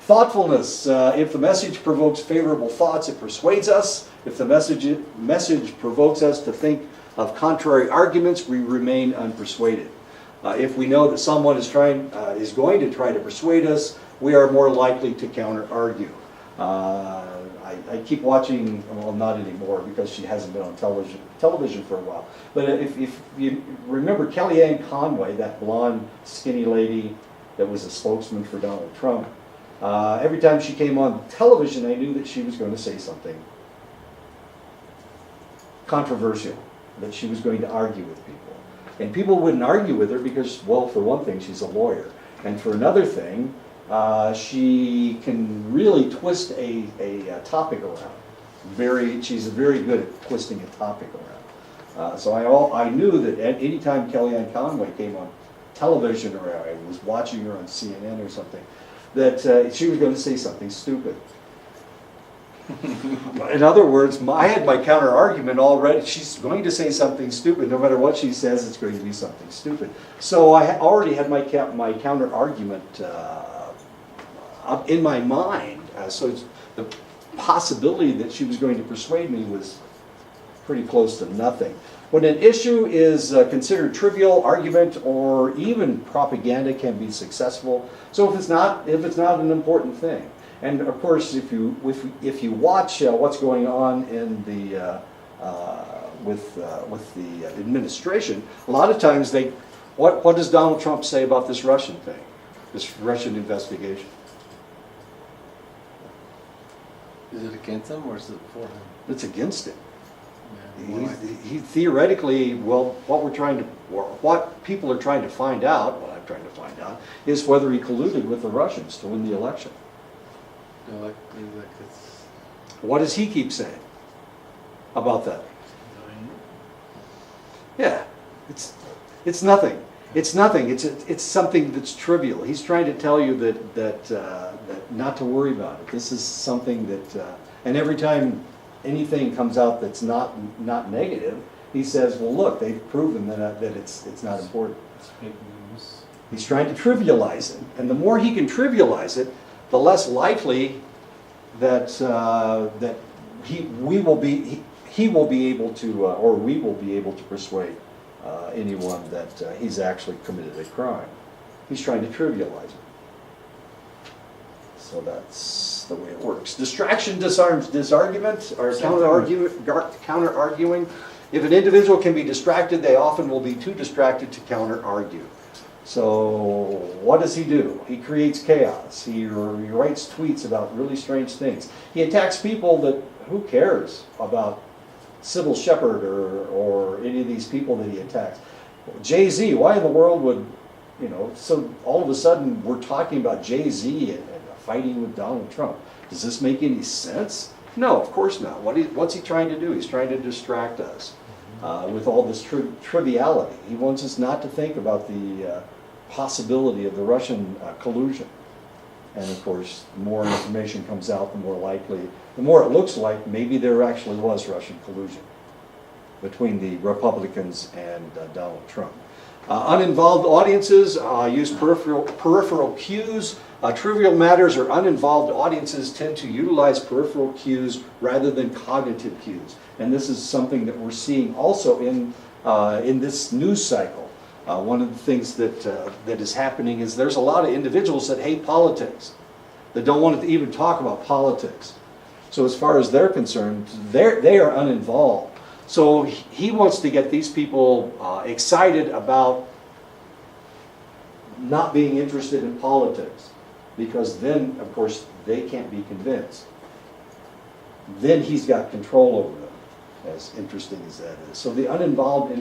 Thoughtfulness. If the message provokes favorable thoughts, it persuades us. If the message provokes us to think of contrary arguments, we remain unpersuaded. If we know that someone is going to try to persuade us, we are more likely to counter-argue. I keep watching, well, not anymore because she hasn't been on television for a while. But if you remember Kellyanne Conway, that blonde, skinny lady that was a spokesman for Donald Trump, every time she came on television, I knew that she was going to say something controversial, that she was going to argue with people. And people wouldn't argue with her because, well, for one thing, she's a lawyer. And for another thing, she can really twist a topic around. She's very good at twisting a topic around. So I knew that at any time Kellyanne Conway came on television, or I was watching her on CNN or something, that she was going to say something stupid. In other words, I had my counter argument already. She's going to say something stupid. No matter what she says, it's going to be something stupid. So I already had my counter argument up in my mind. So the possibility that she was going to persuade me was pretty close to nothing. When an issue is considered trivial, argument or even propaganda can be successful. So if it's not an important thing. And of course, if you watch what's going on in the with the administration, a lot of times what does Donald Trump say about this Russian thing, this Russian investigation? Is it against him or is it for him? It's against him. Yeah. He theoretically, well, what people are trying to find out, what I'm trying to find out, is whether he colluded with the Russians to win the election. What does he keep saying about that? Yeah, it's nothing. It's nothing. It's something that's trivial. He's trying to tell you that not to worry about it. This is something that, and every time anything comes out that's not negative, he says, well, look, they've proven that it's not important. It's fake news. He's trying to trivialize it, and the more he can trivialize it, the less likely that he will be able to persuade anyone that he's actually committed a crime. He's trying to trivialize it. So that's the way it works. Distraction disarms disargument, or counter-arguing. If an individual can be distracted, they often will be too distracted to counter-argue. So what does he do? He creates chaos. He writes tweets about really strange things. He attacks people that, who cares about Sybil Shepherd or any of these people that he attacks? Jay-Z, why in the world would, so all of a sudden we're talking about Jay-Z and fighting with Donald Trump. Does this make any sense? No, of course not. What's he trying to do? He's trying to distract us with all this triviality. He wants us not to think about the possibility of the Russian collusion. And of course, the more information comes out, the more it looks like maybe there actually was Russian collusion between the Republicans and Donald Trump. Uninvolved audiences use peripheral cues. Trivial matters or uninvolved audiences tend to utilize peripheral cues rather than cognitive cues. And this is something that we're seeing also in this news cycle. One of the things that is happening is there's a lot of individuals that hate politics, that don't want to even talk about politics. So as far as they're concerned, they are uninvolved. So he wants to get these people excited about not being interested in politics, because then, of course, they can't be convinced. then he's got control over them, as interesting as that is. So the uninvolved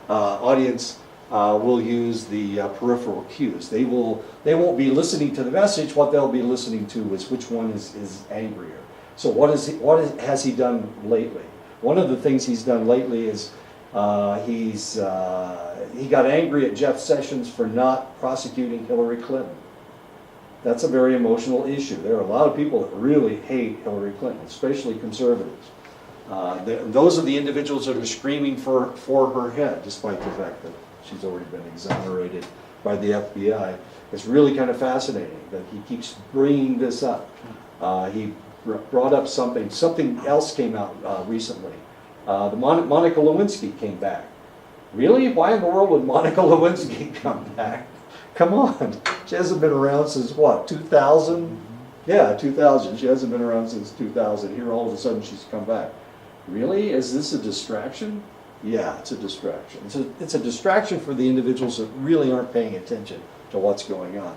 audience will use the peripheral cues. They won't be listening to the message. What they'll be listening to is which one is angrier. So what has he done lately? One of the things he's done lately is he got angry at Jeff Sessions for not prosecuting Hillary Clinton. That's a very emotional issue. There are a lot of people that really hate Hillary Clinton, especially conservatives. Those are the individuals that are screaming for her head, despite the fact that she's already been exonerated by the FBI. It's really kind of fascinating that he keeps bringing this up. He brought up something else came out recently. Monica Lewinsky came back. Really? Why in the world would Monica Lewinsky come back? Come on. She hasn't been around since what, 2000? Yeah, 2000. She hasn't been around since 2000. Here all of a sudden she's come back. Really? Is this a distraction? Yeah, it's a distraction. It's a distraction for the individuals that really aren't paying attention to what's going on.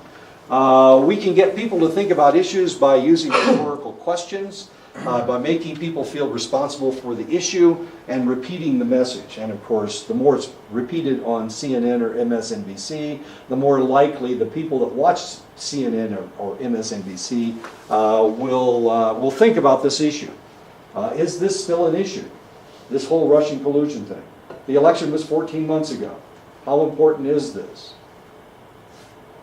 We can get people to think about issues by using rhetorical questions, by making people feel responsible for the issue and repeating the message. And of course, the more it's repeated on CNN or MSNBC, the more likely the people that watch CNN or MSNBC will think about this issue. Is this still an issue? This whole Russian collusion thing. The election was 14 months ago. How important is this?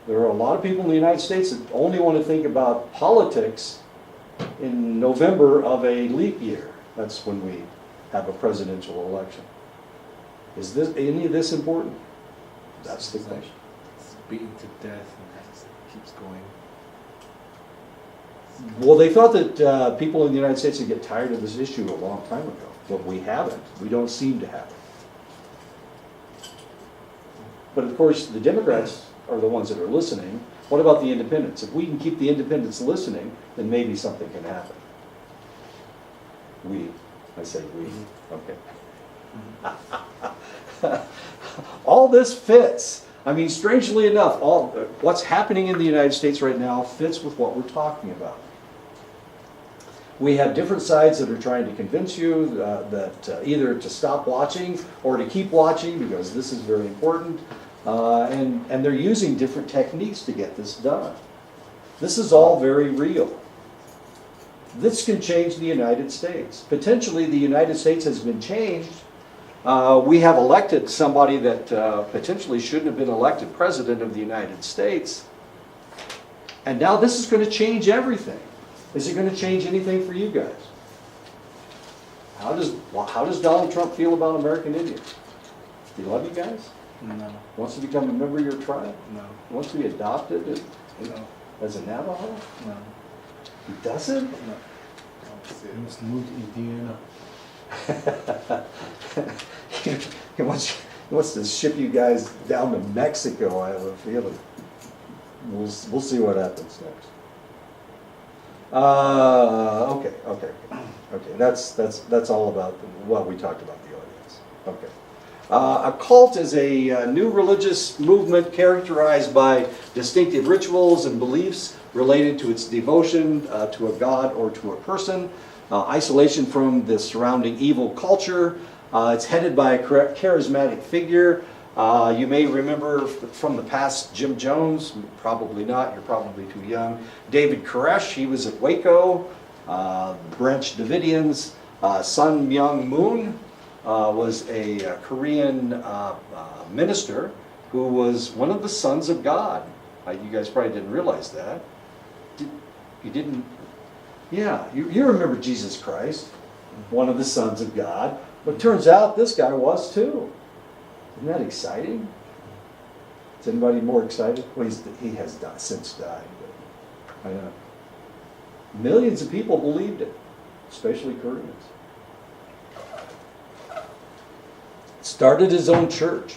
There are a lot of people in the United States that only want to think about politics in November of a leap year. That's when we have a presidential election. Is any of this important? That's the question. It's beaten to death and it keeps going. Well, they thought that people in the United States would get tired of this issue a long time ago, but we haven't. We don't seem to have it. But of course, the Democrats are the ones that are listening. What about the independents? If we can keep the independents listening, then maybe something can happen. I say we, okay. All this fits. I mean, strangely enough, what's happening in the United States right now fits with what we're talking about. We have different sides that are trying to convince you that either to stop watching or to keep watching because this is very important. And they're using different techniques to get this done. This is all very real. This can change the United States. Potentially the United States has been changed. We have elected somebody that potentially shouldn't have been elected president of the United States. And now this is going to change everything. Is it going to change anything for you guys? How does Donald Trump feel about American Indians? Do you love you guys? No. Wants to become a member of your tribe? No. Wants to be adopted No. as a Navajo? No. He doesn't? No. I don't see He wants it. to move to Indiana. He wants to ship you guys down to Mexico, I have a feeling. We'll see what happens next. Okay. That's all about what we talked about the audience. Okay. A cult is a new religious movement characterized by distinctive rituals and beliefs related to its devotion to a god or to a person, isolation from the surrounding evil culture. It's headed by a charismatic figure. You may remember from the past Jim Jones, probably not, you're probably too young. David Koresh, he was at Waco. Branch Davidians. Sun Myung Moon was a Korean minister who was one of the sons of God. You guys probably didn't realize that. You didn't? Yeah, you remember Jesus Christ, one of the sons of God. But it turns out this guy was too. Isn't that exciting? Is anybody more excited? Well, he has since died. But I know. Millions of people believed it, especially Koreans. Started his own church.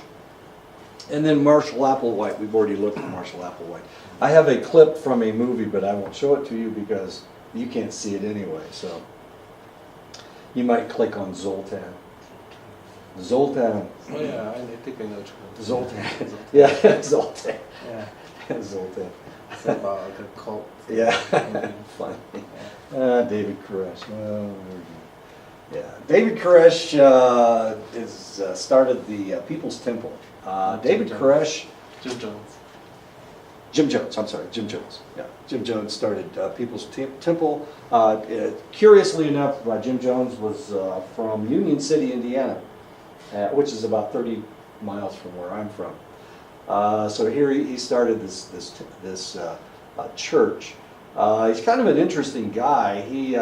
And then Marshall Applewhite, we've already looked at Marshall Applewhite. I have a clip from a movie, but I won't show it to you because you can't see it anyway. So you might click on Zoltan. Zoltan. Oh yeah, I think I know which one. Zoltan. Yeah, Zoltan. Yeah. Zoltan. It's about like a cult. Yeah, Mhm. funny. Yeah. David Koresh. Well, yeah, David Koresh started the People's Temple. David Jim Koresh, Jim Jones. Jim Jones. I'm sorry, Jim Jones. Yeah, Jim Jones started People's Temple. Curiously enough, Jim Jones was from Union City, Indiana, which is about 30 miles from where I'm from. So here he started this church. He's kind of an interesting guy. He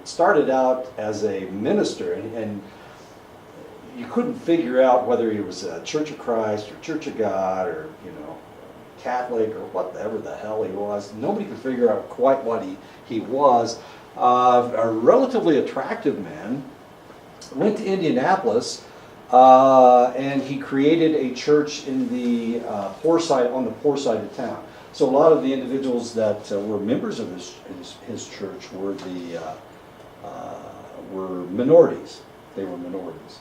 started out as a minister, and you couldn't figure out whether he was a Church of Christ or Church of God or, you know, Catholic or whatever the hell he was. Nobody could figure out quite what he was. A relatively attractive man. Went to Indianapolis, and he created a church in the poor side, on the poor side of town. So a lot of the individuals that were members of his church were were minorities. They were minorities.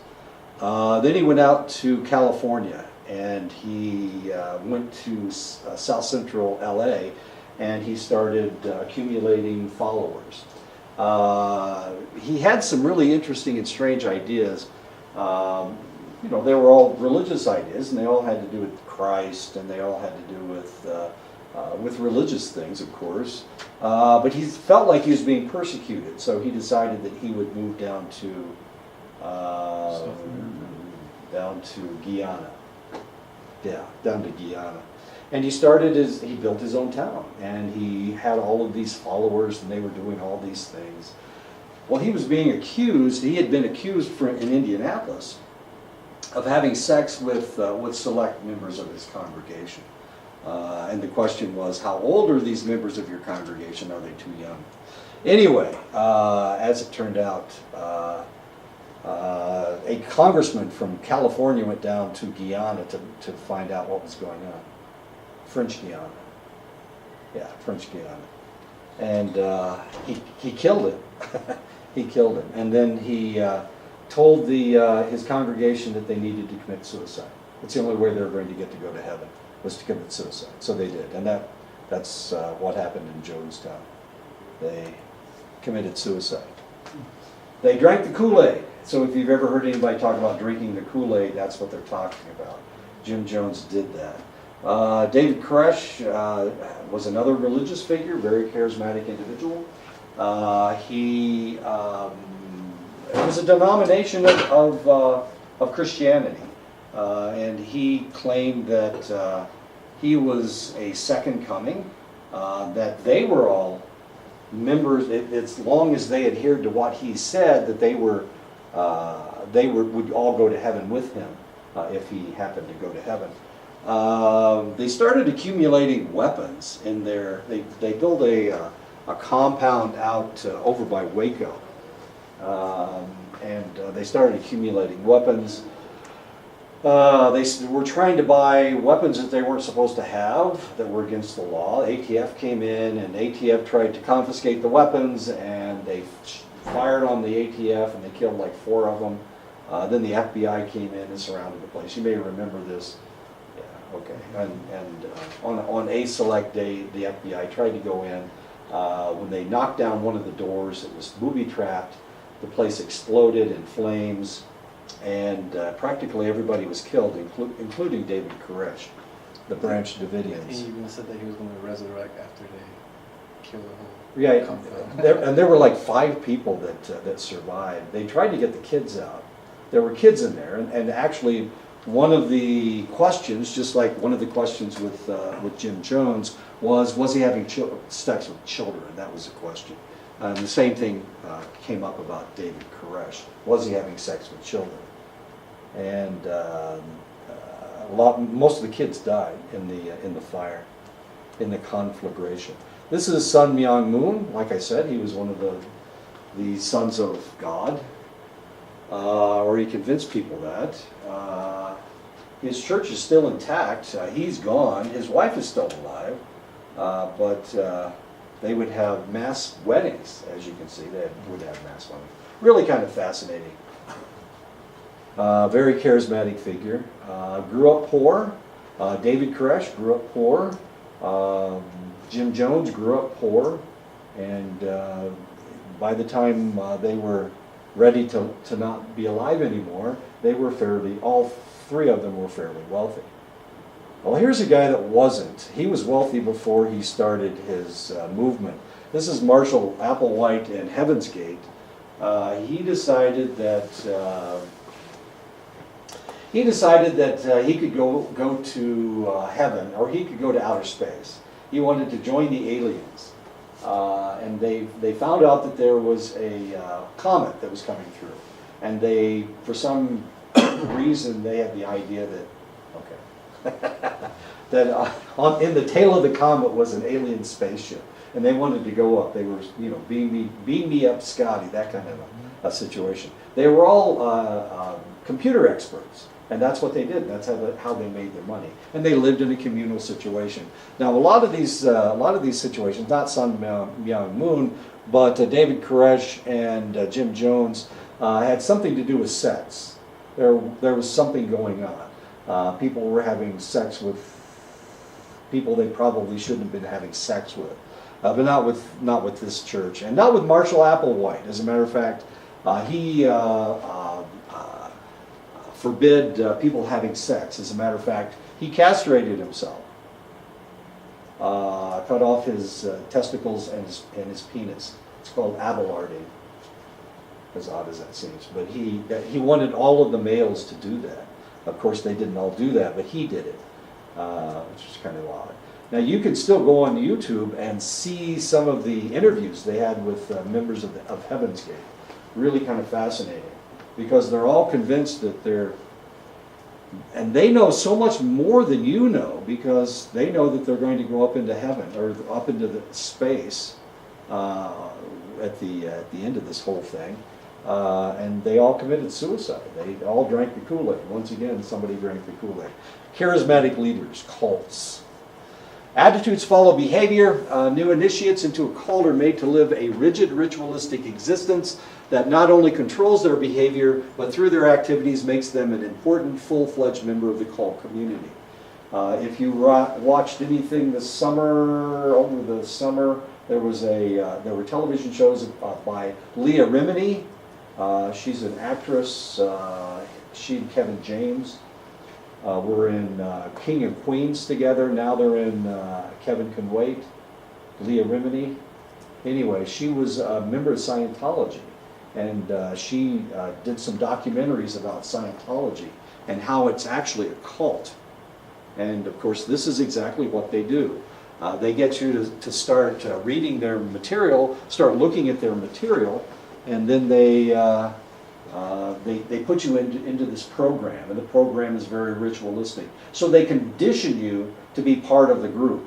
Then he went out to California, and he went to South Central LA, and he started accumulating followers. He had some really interesting and strange ideas. You know, they were all religious ideas, and they all had to do with Christ, and they all had to do with religious things, of course. But he felt like he was being persecuted, so he decided that he would move down to Guyana. Yeah, down to Guyana. And he built his own town, and he had all of these followers, and they were doing all these things. Well, he was being accused, he had been accused in Indianapolis of having sex with select members of his congregation. And the question was, how old are these members of your congregation? Are they too young? Anyway, as it turned out, a congressman from California went down to Guyana to find out what was going on. French Guiana. Yeah, French Guiana. And he killed him. He killed him. And then he told his congregation that they needed to commit suicide. It's the only way they were going to get to go to heaven, was to commit suicide. So they did. And that's what happened in Jonestown. They committed suicide. They drank the Kool-Aid. So if you've ever heard anybody talk about drinking the Kool-Aid, that's what they're talking about. Jim Jones did that. David Koresh was another religious figure, very charismatic individual. It was a denomination of Christianity, and he claimed that he was a second coming, that they were all members, as long as they adhered to what he said, that they would all go to heaven with him if he happened to go to heaven. They started accumulating weapons in their. They built a compound out over by Waco, and they started accumulating weapons. They were trying to buy weapons that they weren't supposed to have, that were against the law. ATF came in, and ATF tried to confiscate the weapons, and they fired on the ATF, and they killed like 4 of them. Then the FBI came in and surrounded the place. You may remember this. Yeah, okay. And on a select day, the FBI tried to go in. When they knocked down one of the doors, it was booby-trapped. The place exploded in flames, and practically everybody was killed, including David Koresh, the Branch Davidians. He even said that he was going to resurrect after they killed the whole Yeah, compound. there were like 5 people that survived. They tried to get the kids out. There were kids in there, and actually one of the questions, just like one of the questions with Jim Jones, was he having sex with children? That was the question. And the same thing came up about David Koresh. Was he having sex with children? And most of the kids died in the fire, in the conflagration. This is Sun Myung Moon. Like I said, he was one of the sons of God, or he convinced people that. His church is still intact. He's gone. His wife is still alive, but they would have mass weddings, as you can see. They would have mass weddings. Really kind of fascinating. Very charismatic figure. Grew up poor. David Koresh grew up poor. Jim Jones grew up poor, and by the time they were ready to not be alive anymore, they were all three of them were fairly wealthy. Well, here's a guy that wasn't. He was wealthy before he started his movement. This is Marshall Applewhite in Heaven's Gate. He decided that he could go to heaven, or he could go to outer space. He wanted to join the aliens, and they found out that there was a comet that was coming through, and they, for some reason, they had the idea that that in the tail of the comet was an alien spaceship, and they wanted to go up. They were, beam me up, Scotty, that kind of a situation. They were all computer experts, and that's what they did. That's how they made their money, and they lived in a communal situation. Now, a lot of these situations, not Sun Myung Moon, but David Koresh and Jim Jones had something to do with sex. There was something going on. People were having sex with people they probably shouldn't have been having sex with, but not with this church, and not with Marshall Applewhite. As a matter of fact, he forbid people having sex. As a matter of fact, he castrated himself, cut off his testicles and his penis. It's called Abelarding, as odd as that seems. But he wanted all of the males to do that. Of course, they didn't all do that, but he did it, which is kind of odd. Now, you can still go on YouTube and see some of the interviews they had with members of Heaven's Gate. Really kind of fascinating, because they're all convinced that and they know so much more than you know, because they know that they're going to go up into heaven, or up into the space at the end of this whole thing. And they all committed suicide. They all drank the Kool-Aid. Once again, somebody drank the Kool-Aid. Charismatic leaders, cults. Attitudes follow behavior. New initiates into a cult are made to live a rigid, ritualistic existence that not only controls their behavior, but through their activities makes them an important, full-fledged member of the cult community. If you watched anything this summer, over the summer, there were television shows by Leah Remini. She's an actress. She and Kevin James were in King of Queens together. Now they're in Kevin Can Wait. Leah Remini. Anyway, she was a member of Scientology, and she did some documentaries about Scientology and how it's actually a cult. And of course, this is exactly what they do. They get you to start reading their material, start looking at their material, and then they put you into this program, and the program is very ritualistic. So they condition you to be part of the group.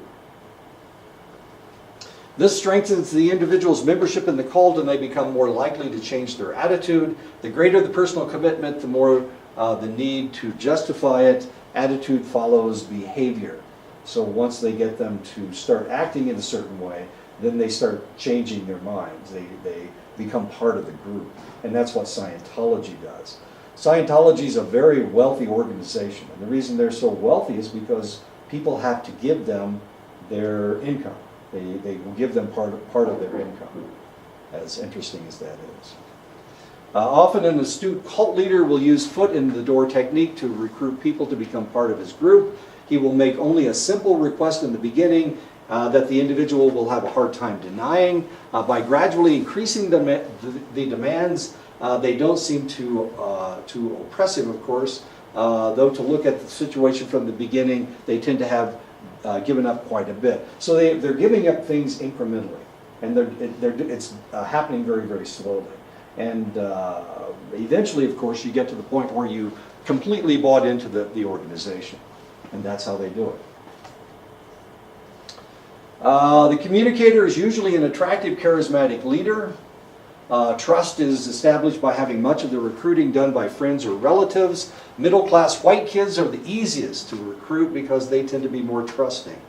This strengthens the individual's membership in the cult, and they become more likely to change their attitude. The greater the personal commitment, the more the need to justify it. Attitude follows behavior. So once they get them to start acting in a certain way, then they start changing their minds. They become part of the group. And that's what Scientology does. Scientology is a very wealthy organization. And the reason they're so wealthy is because people have to give them their income. They will give them part of their income, as interesting as that is. Often an astute cult leader will use foot-in-the-door technique to recruit people to become part of his group. He will make only a simple request in the beginning that the individual will have a hard time denying. By gradually increasing the demands, they don't seem too oppressive, of course. Though to look at the situation from the beginning, they tend to have given up quite a bit. So they're giving up things incrementally, and it's happening very, very slowly. And eventually, of course, you get to the point where you completely bought into the organization. And that's how they do it. The communicator is usually an attractive, charismatic leader. Trust is established by having much of the recruiting done by friends or relatives. Middle-class white kids are the easiest to recruit because they tend to be more trusting.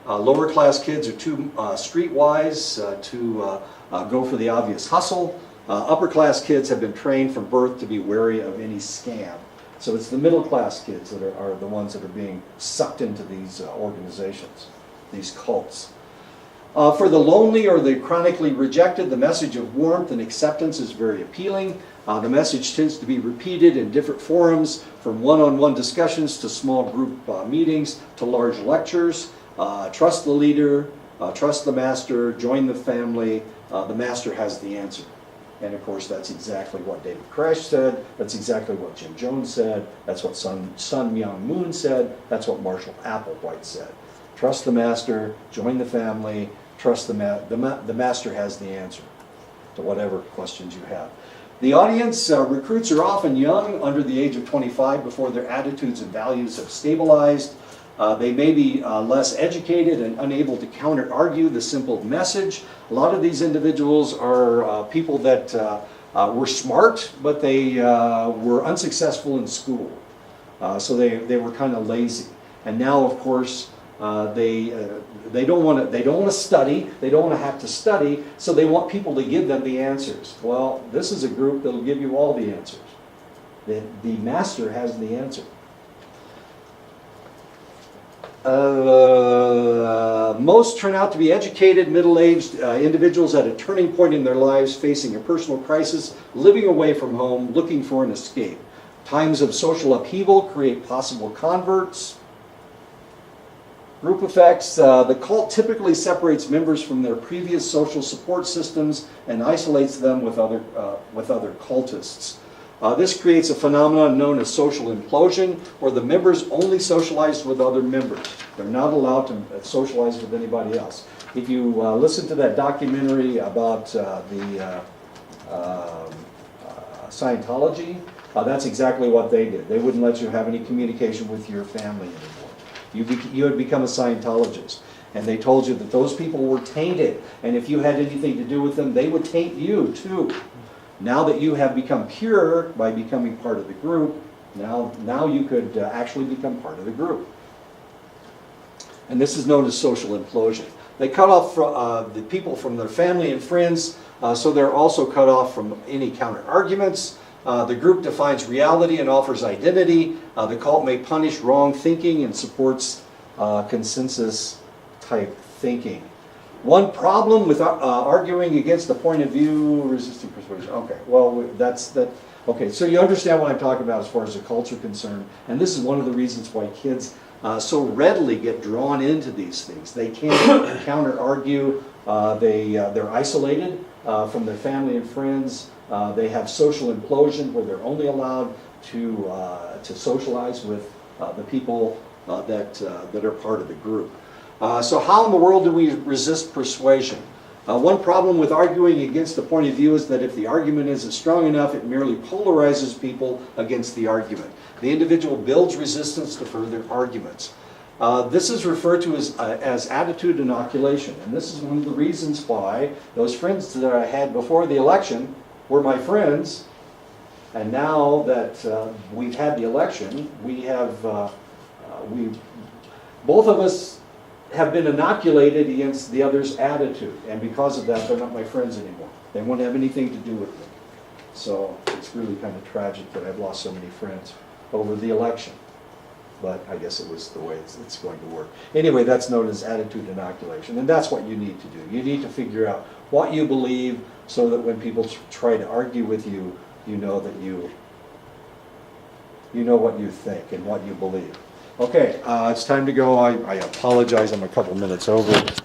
Lower-class kids are too streetwise to go for the obvious hustle. Upper-class kids have been trained from birth to be wary of any scam. So it's the middle-class kids that are the ones that are being sucked into these organizations, these cults. For the lonely or the chronically rejected, the message of warmth and acceptance is very appealing. The message tends to be repeated in different forums, from one-on-one discussions to small group meetings to large lectures. Trust the leader, trust the master, join the family. The master has the answer. And of course, that's exactly what David Koresh said. That's exactly what Jim Jones said. That's what Sun Myung Moon said. That's what Marshall Applewhite said. Trust the master, join the family, trust the master has the answer to whatever questions you have. The audience, recruits are often young, under the age of 25, before their attitudes and values have stabilized. They may be less educated and unable to counter-argue the simple message. A lot of these individuals are people that were smart, but they were unsuccessful in school. So they were kind of lazy. And now, of course, they don't want to study. They don't want to have to study. So they want people to give them the answers. Well, this is a group that will give you all the answers. The master has the answer. Most turn out to be educated, middle-aged individuals at a turning point in their lives, facing a personal crisis, living away from home, looking for an escape. Times of social upheaval create possible converts. Group effects. The cult typically separates members from their previous social support systems and isolates them with other cultists. This creates a phenomenon known as social implosion, where the members only socialize with other members. They're not allowed to socialize with anybody else. If you listen to that documentary about Scientology, that's exactly what they did. They wouldn't let you have any communication with your family anymore. You had become a Scientologist. And they told you that those people were tainted, and if you had anything to do with them, they would taint you too. Now that you have become pure by becoming part of the group, now you could actually become part of the group. And this is known as social implosion. They cut off the people from their family and friends, so they're also cut off from any counter-arguments. The group defines reality and offers identity. The cult may punish wrong thinking and supports consensus-type thinking. One problem with arguing against the point of view, resisting persuasion. Okay, well, that's that. Okay, so you understand what I'm talking about as far as the culture concerned, and this is one of the reasons why kids so readily get drawn into these things. They can't counter-argue. They're isolated from their family and friends. They have social implosion, where they're only allowed to socialize with the people that are part of the group. So how in the world do we resist persuasion? One problem with arguing against the point of view is that if the argument isn't strong enough, it merely polarizes people against the argument. The individual builds resistance to further arguments. This is referred to as attitude inoculation, and this is one of the reasons why those friends that I had before the election were my friends, and now that we've had the election, both of us have been inoculated against the other's attitude, and because of that, they're not my friends anymore. They won't have anything to do with me. So it's really kind of tragic that I've lost so many friends over the election. But I guess it was the way it's going to work. Anyway, that's known as attitude inoculation, and that's what you need to do. You need to figure out what you believe so that when people try to argue with you, you know that you know what you think and what you believe. Okay, it's time to go. I apologize, I'm a couple minutes over.